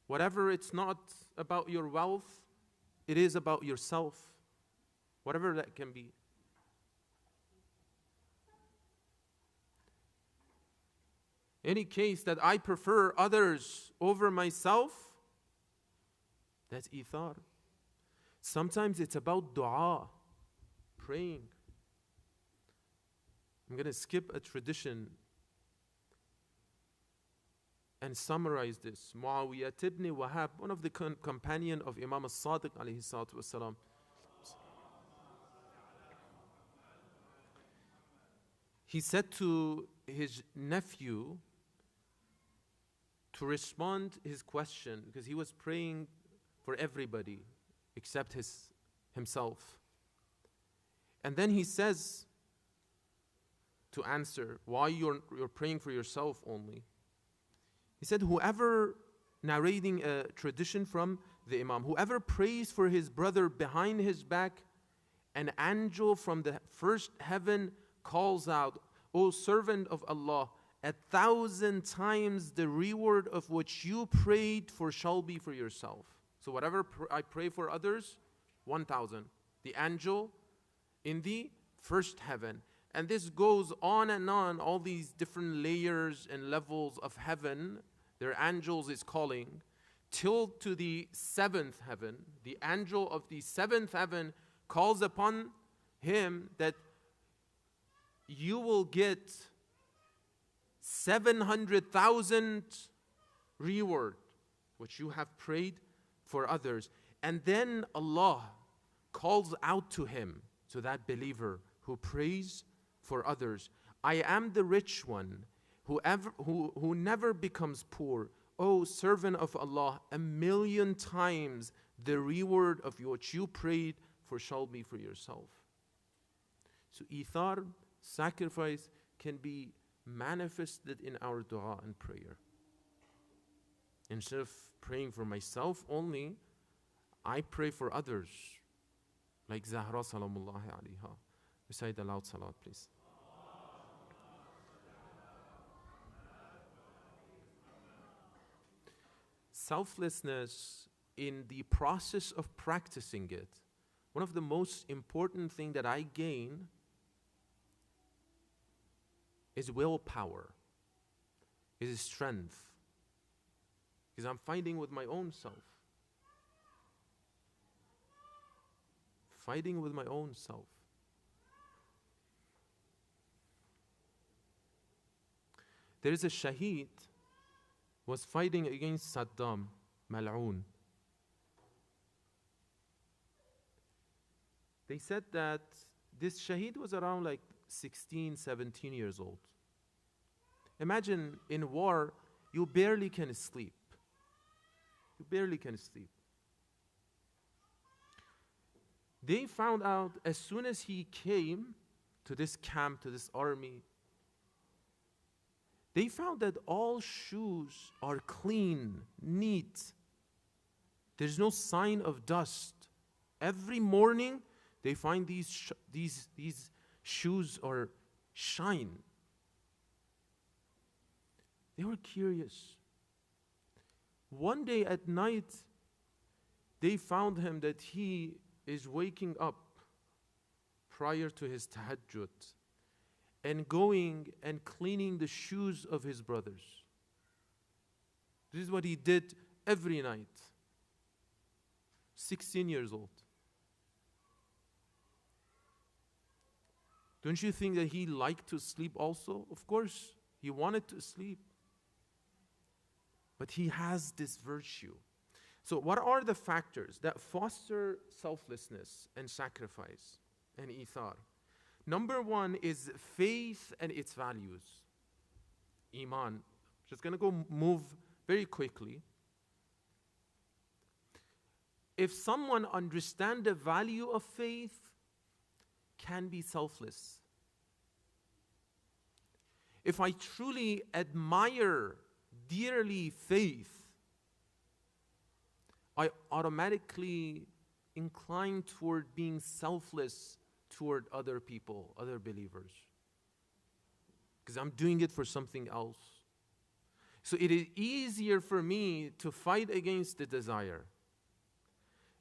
Whatever it's not about your wealth, it is about yourself. Whatever that can be. Any case that I prefer others over myself, that's ithar. Sometimes it's about dua, praying. I'm going to skip a tradition and summarize this. Muawiyah ibn Wahab, one of the companion of Imam al-Sadiq alayhi salatu wasalam. He said to his nephew to respond his question, because he was praying for everybody except himself. And then he says to answer why you're praying for yourself only. He said, whoever, narrating a tradition from the Imam, whoever prays for his brother behind his back, an angel from the first heaven calls out, O servant of Allah, 1,000 times the reward of which you prayed for shall be for yourself. So whatever I pray for others, 1,000. The angel in the first heaven. And this goes on and on, all these different layers and levels of heaven, their angels is calling, till to the 7th heaven. The angel of the 7th heaven calls upon him that you will get 700,000 reward, which you have prayed for others. And then Allah calls out to him, to that believer who prays for others, I am the rich one, who never becomes poor. O servant of Allah, 1,000,000 times the reward of which you prayed for shall be for yourself. So ithar, sacrifice, can be manifested in our dua and prayer. Instead of praying for myself only, I pray for others. Like Zahra salamullahi alayha. Recite the loud salat, please. Selflessness, in the process of practicing it, one of the most important things that I gain is willpower, is strength. Because I'm fighting with my own self. Fighting with my own self. There is a shaheed was fighting against Saddam, Mal'oon. They said that this shaheed was around like 16, 17 years old. Imagine in war, you barely can sleep. You barely can sleep. They found out as soon as he came to this camp, to this army, they found that all shoes are clean, neat. There's no sign of dust. Every morning, they find these shoes are shine. They were curious. One day at night, they found him that he is waking up prior to his tahajjud and going and cleaning the shoes of his brothers. This is what he did every night. 16 years old. Don't you think that he liked to sleep also? Of course, he wanted to sleep. but he has this virtue. So what are the factors that foster selflessness and sacrifice and ithar? Number one is faith and its values. Iman. Just going to move very quickly. If someone understands the value of faith, can be selfless. If I truly admire dearly faith, I automatically incline toward being selfless toward other people, other believers. Because I'm doing it for something else. So it is easier for me to fight against the desire.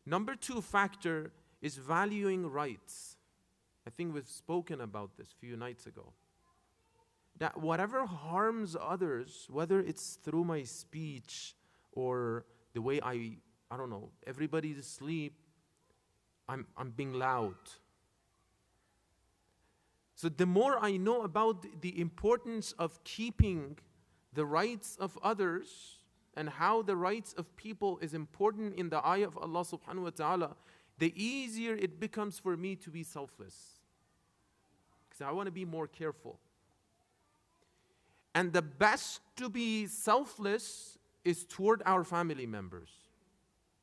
Number two factor is valuing rights. I think we've spoken about this a few nights ago. That whatever harms others, whether it's through my speech or the way I don't know, everybody's asleep, I'm being loud. So the more I know about the importance of keeping the rights of others and how the rights of people is important in the eye of Allah subhanahu wa ta'ala, the easier it becomes for me to be selfless. Because I want to be more careful. And the best to be selfless is toward our family members,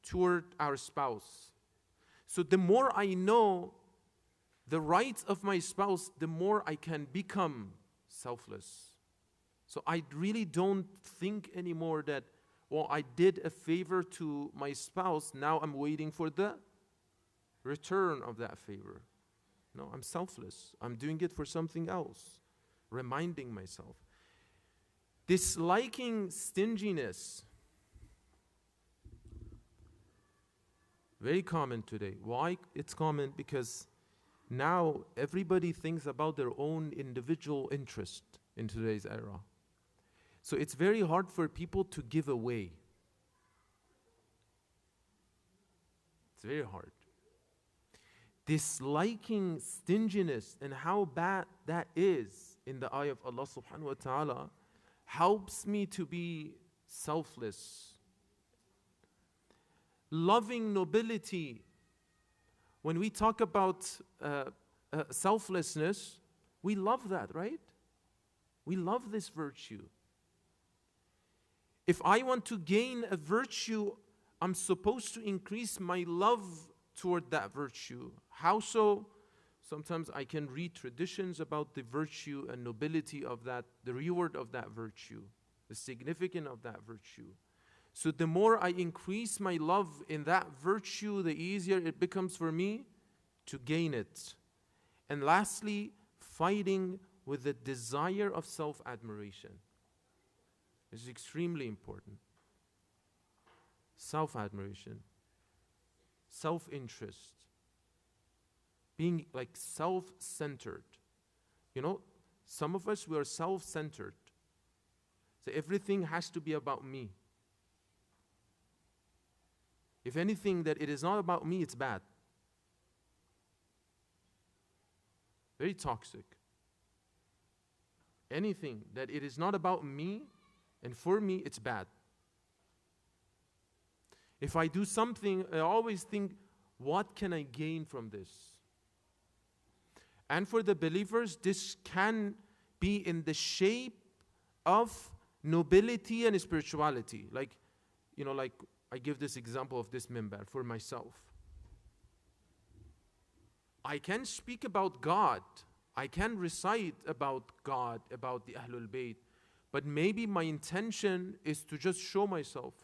toward our spouse. So the more I know the rights of my spouse, the more I can become selfless. So I really don't think anymore that, well, I did a favor to my spouse, now I'm waiting for the return of that favor. No, I'm selfless. I'm doing it for something else. Reminding myself. Disliking stinginess. Very common today. Why it's common? Because now everybody thinks about their own individual interest in today's era. So it's very hard for people to give away. It's very hard. Disliking stinginess and how bad that is in the eye of Allah subhanahu wa ta'ala helps me to be selfless. Loving nobility. When we talk about selflessness, we love that, right? We love this virtue. If I want to gain a virtue, I'm supposed to increase my love toward that virtue. How so? Sometimes I can read traditions about the virtue and nobility of that, the reward of that virtue, the significance of that virtue. So the more I increase my love in that virtue, the easier it becomes for me to gain it. And lastly, fighting with the desire of self-admiration. This is extremely important. Self-admiration, self-interest, being like self-centered. You know, some of us, we are self-centered. So everything has to be about me. If anything that it is not about me, it's bad. Very toxic. Anything that it is not about me and for me, it's bad. If I do something, I always think, what can I gain from this? And for the believers, this can be in the shape of nobility and spirituality. Like, you know, like I give this example of this minbar for myself. I can speak about God. I can recite about God, about the Ahlul Bayt. But maybe my intention is to just show myself.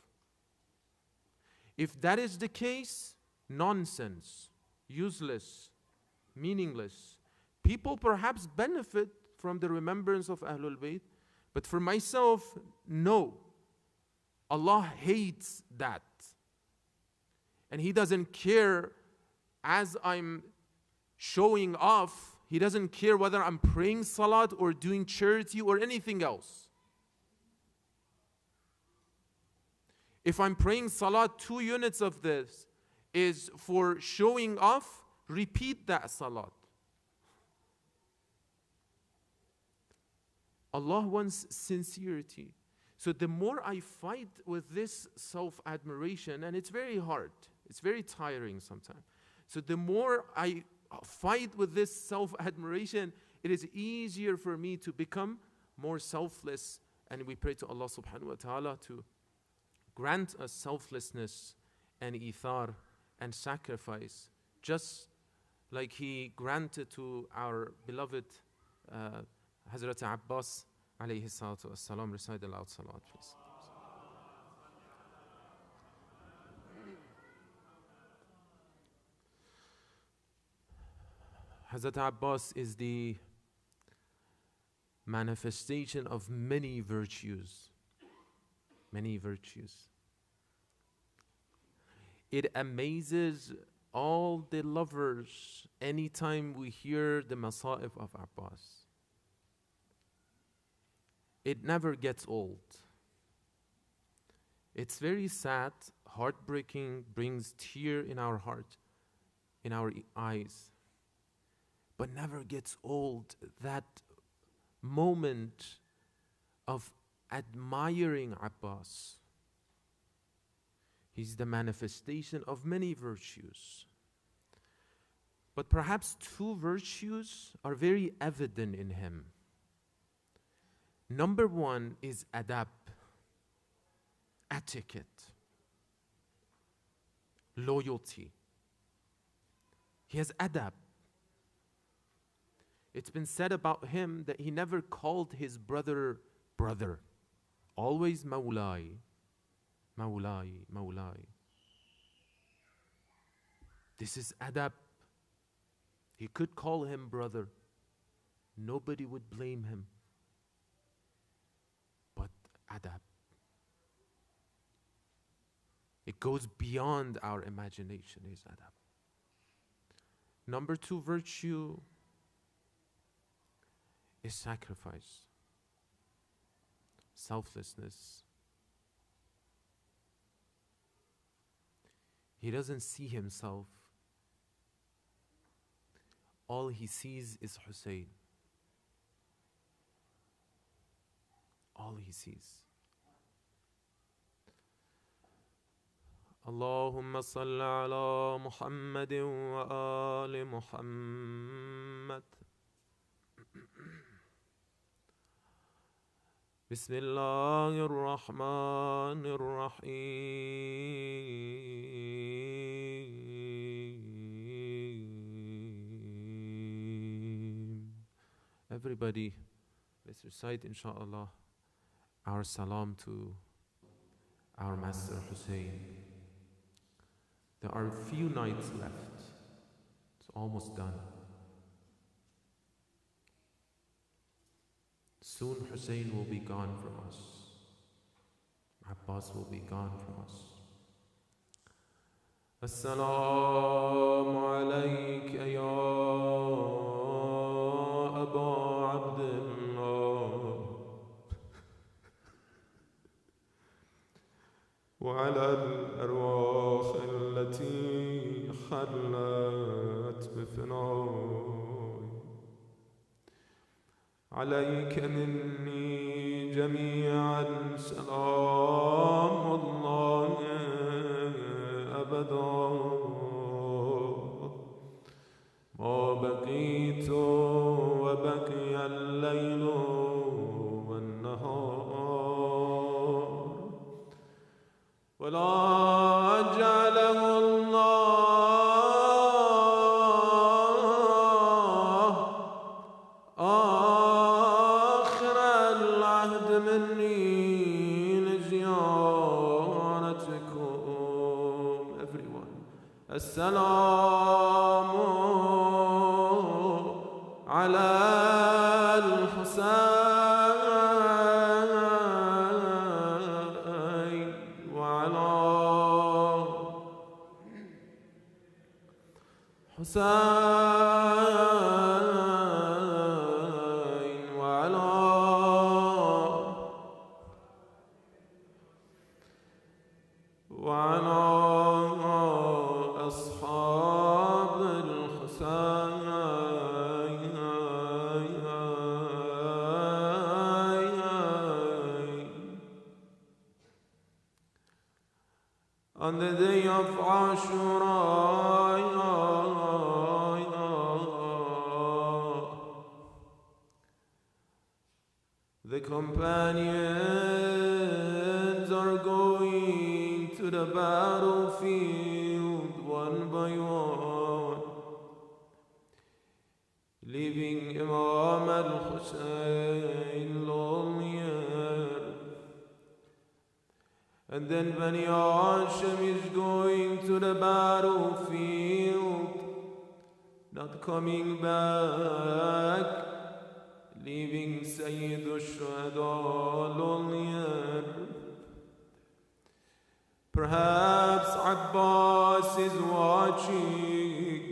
If that is the case, nonsense, useless, meaningless. People perhaps benefit from the remembrance of Ahlul Bayt, but for myself, no. Allah hates that. And He doesn't care as I'm showing off. He doesn't care whether I'm praying salat or doing charity or anything else. If I'm praying salat, 2 units of this is for showing off, repeat that salat. Allah wants sincerity. So the more I fight with this self-admiration, and it's very hard, it's very tiring sometimes. So the more I fight with this self-admiration, it is easier for me to become more selfless. And we pray to Allah subhanahu wa ta'ala to grant us selflessness and ithar and sacrifice, just like He granted to our beloved Hazrat Abbas alayhi salatu wassalam. Recite aloud salat, please. Hazrat Abbas is the manifestation of many virtues. Many virtues. It amazes all the lovers anytime we hear the Masa'ib of Abbas. It never gets old. It's very sad, heartbreaking, brings tear in our heart, in our eyes, but never gets old. That moment of admiring Abbas. He's the manifestation of many virtues. But perhaps two virtues are very evident in him. Number one is adab, etiquette, loyalty. He has adab. It's been said about him that he never called his brother, brother. Always Maulai, Maulai, Maulai. This is adab. He could call him brother. Nobody would blame him. But adab. It goes beyond our imagination, is adab. Number two virtue is sacrifice, selflessness. He doesn't see himself. All he sees is Hussein. All he sees. Allahumma salli ala Muhammadin wa ali Muhammad. بسم الله الرحمن الرحيم. Everybody, let's recite inshallah our salam to our Master Hussein. There are a few nights left. It's almost done. Soon Hussein will be gone from us. Abbas will be gone from us. Assalamu alayka ya Aba Abdullah wa ala al-arwah allati khallat bifnai. عليك مني جميعا سلام الله أبدا ما بقيت وبقي الليل والنهار ولا جعله الله السلام على الحسين وعلى حسين وعلى أصحاب الحسين of Ashra, the companions are going to the battlefield one by one, leaving Imam al-Hussein lonelier. And then Bani Hashim is going to the battlefield, not coming back, leaving Sayyid al-Shuhada lonelier. Perhaps Abbas is watching,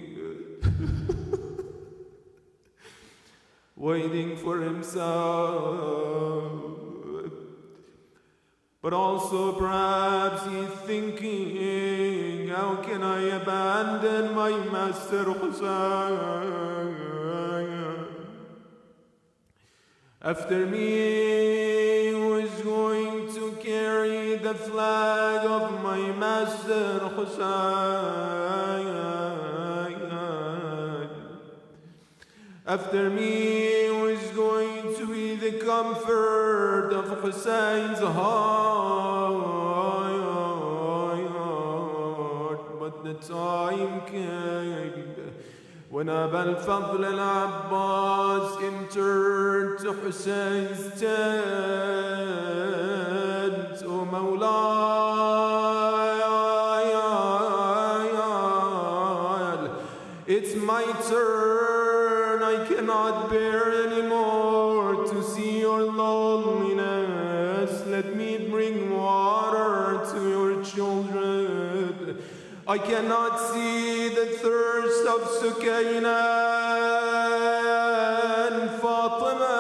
waiting for himself. But also perhaps he's thinking, how can I abandon my master Hussein? After me, who is going to carry the flag of my master Hussein? After me, who is going to be the comfort of Hussein's heart? But the time came when Aba al-Fadl al-Abbas entered to Hussein's tent. Oh Maulana, it's my turn. I cannot bear anymore to see your loneliness. Let me bring water to your children. I cannot see the thirst of Sukaina and Fatima.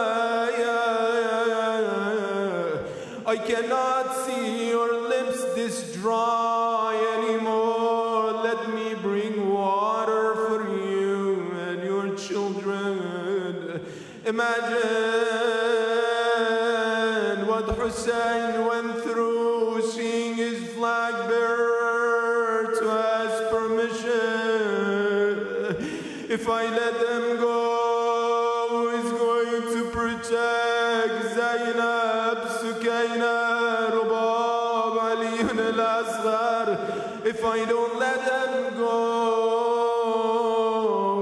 I cannot see your lips this dry anymore. Let me bring water for you and your children. Imagine what Hussein went through seeing his flag bearer to ask permission. If I let them go, who is going to protect Zainab, Sukaina, Rubab, Ali al-Asghar? If I don't let them go,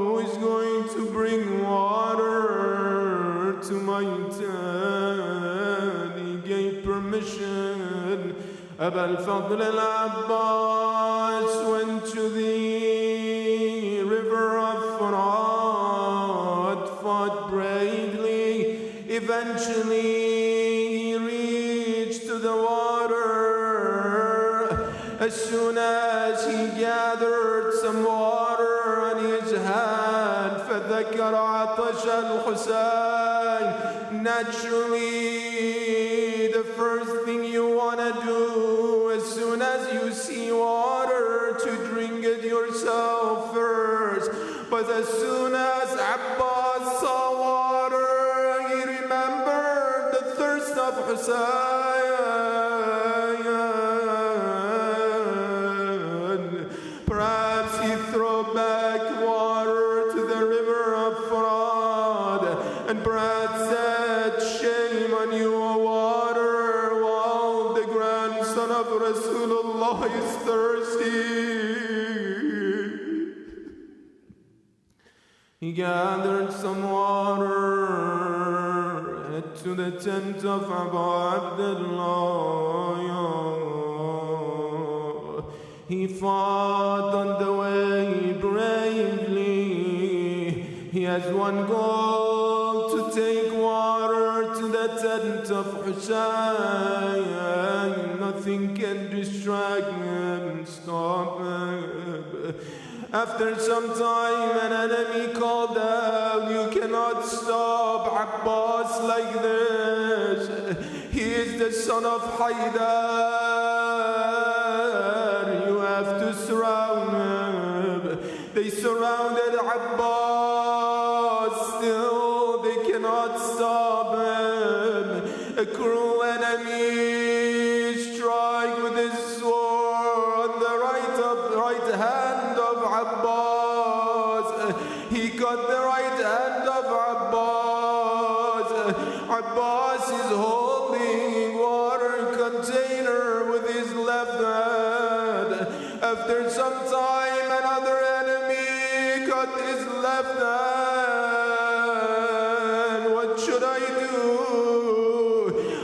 who is going to bring water to my tent? He gave permission. Aba al-Fadl al-Abbas went to the river of Furat, fought bravely. Eventually he reached to the water. As soon as he gathered some water on his hand, فذكر عطش Alhussain. Naturally, the first thing you want to do as soon as you see water, to drink it yourself first. But as soon as Abbas saw water, he remembered the thirst of Hussein. Perhaps he threw back water to the river of Furat, and perhaps said, shame on you, O water, while the grandson of Rasulullah is thirsty. He gathered some water, head to the tent of Abu Abdullah. He fought on the way bravely. He has one goal, to take water to the tent of Hussein. Nothing can distract him, stop him. After some time, an enemy called out, you cannot stop Abbas like this. He is the son of Haidar. You have to surround him. They surrounded Abbas. Still, they cannot stop him. A cruel enemy strike with his sword on the right of another enemy cut his left hand. What should I do?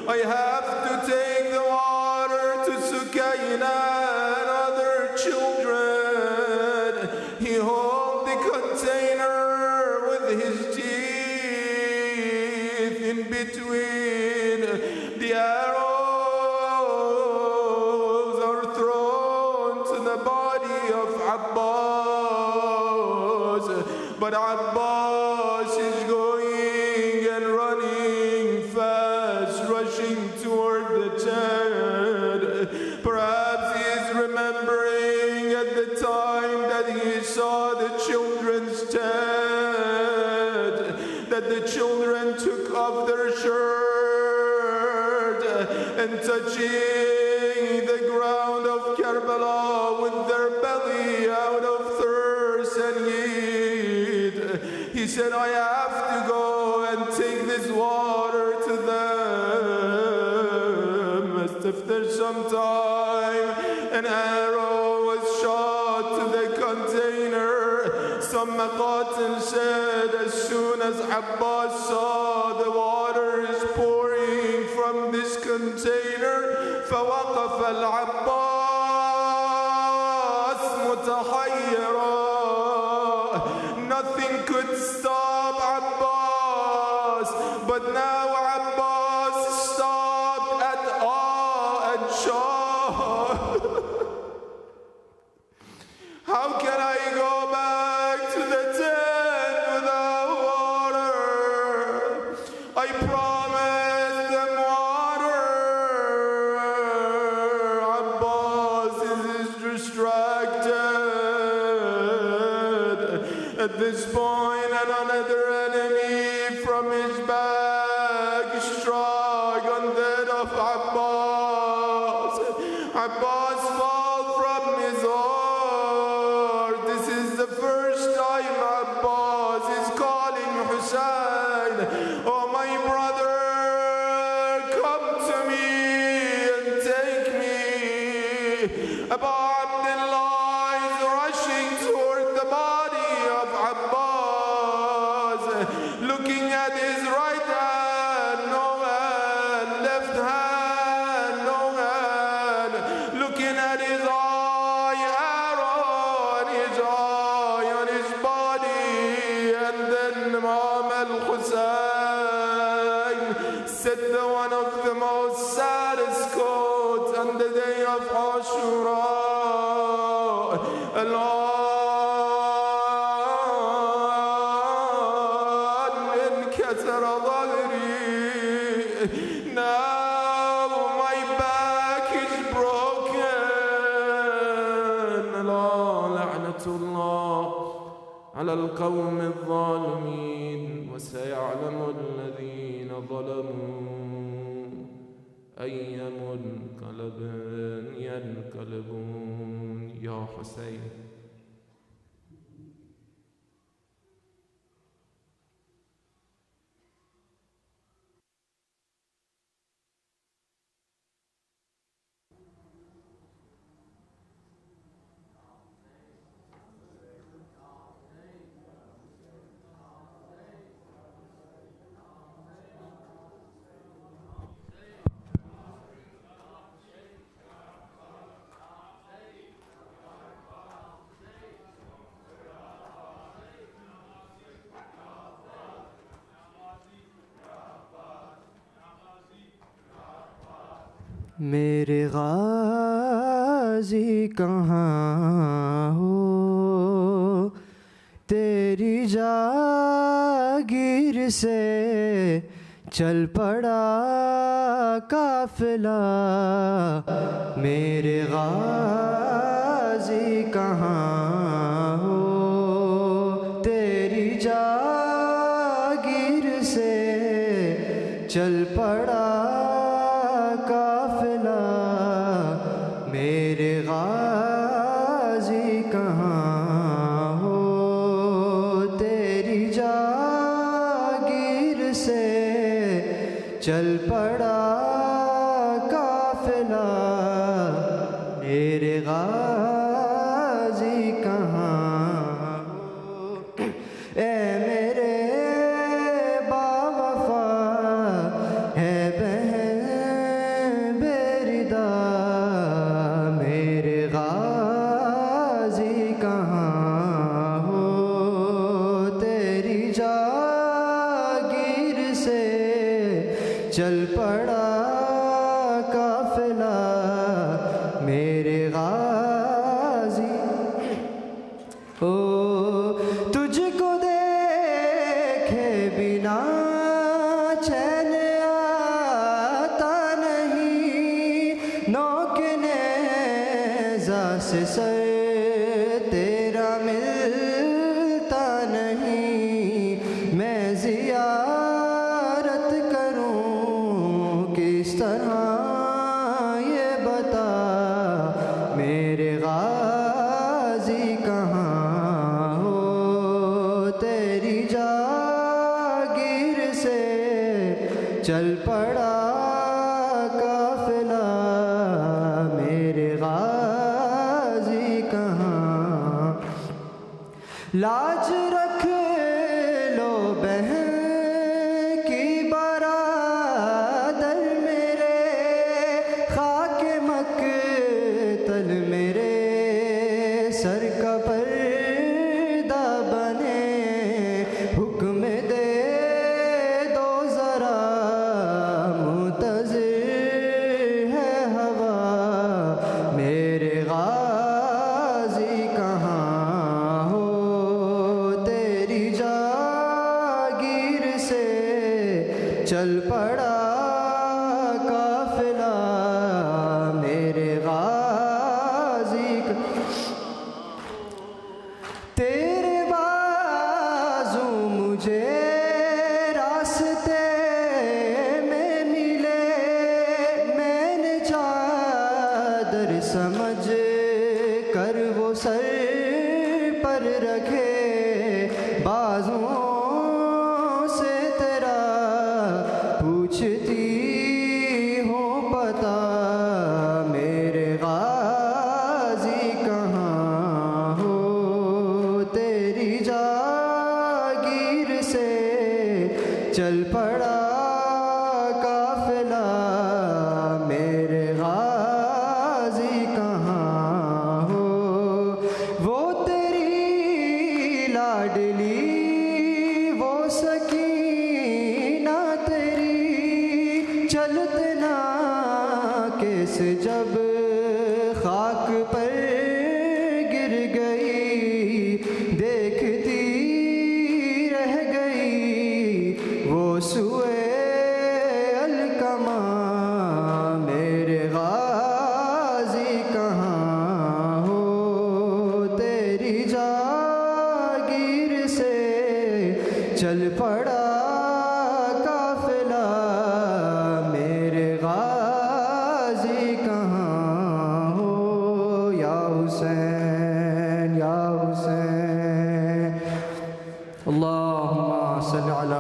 I have to take the water to Sukaina and other children. He held the container with his teeth in between. The arrows are thrown to the body of Abbas, but Abbas is going and running fast, rushing toward the tent. Perhaps he is remembering at the time that he saw the children's tent, that the children took off their shirt and touching the ground of Karbala with their belly out of thirst and heat. He said, I have to go and take this water to them. As if there's some time, an arrow was shot to the container. Some Maqatil said, as soon as Abbas saw the water is pouring from this container, فوقف العباس متحيرا. Nothing could stop Abbas, but now Abbas stopped at awe and shock. How can I go back to the tent without water? I promised them water. Abbas is distracted. At this point, another enemy from his back struck on that of Abbas. Abbas fell from his horse. This is the first time Abbas is calling Hussein, oh my brother, come to me and take me. Abu Abdullah is rushing toward the body of Abbas, looking at his right hand, no hand, left hand, no hand, looking at his eye, arrow on his eye, on his body, and then Imam al-Hussein said one of the most saddest quotes on the day of Ashura. Now my back is broken. لعنة الله على القوم الظالمين وسيعلم الذين ظلموا أي منقلب ينقلبون. يا حسين. मेरे गाजी कहाँ हो, तेरी जागीर से चल पड़ा काफिला। मेरे गाजी कहाँ हो, तेरी जागीर से चल पड़ा काफिला। मेरे गाजी कहाँ हो, तेरी जागीर से चल पड़ा काफिला। मेरे गाजी कहाँ چل پڑا قافلہ میرے غازی او تجھ کو دیکھے بنا چین آتا نہیں، نوک نیزہ سے سر تیرا ملتا نہیں، میں زیارت کروں کس طرح یہ بتا میرے غازی کہاں ہو، تیری جاگیر سے چل پڑا قافلہ میرے غازی کہاں، لاج رکھ لو بہن کی برادر میرے، خاک مقتل میرے سر کا پردہ بنے، حکم دے دو ذرا منتظر ہے ہوا میرے غازی کہاں ہو، تیری جاگیر سے چل پڑا قافلہ میرے غازی تیرے بازو مجھے راستے میں ملے، میں نے چادر سمجھ کر وہ سر پر رکھے، بازوں سے تیرا پوچھتی ہوں پتا میرے غازی کہاں ہو، تیری جاگیر سے چل پڑا قافلہ میرے غازی کہاں ہو، وہ تیری لاڈلی وہ سکینہ تیری چلتے نا کیس جب خاک پر گر گئی، دیکھتی رہ گئی وہ سوئے الکما میرے غازی کہاں ہو، تیری جاگیر سے چل پڑا قافلہ میرے غازی کہاں ہو، یا حسین یا حسین، اللہم صلی علی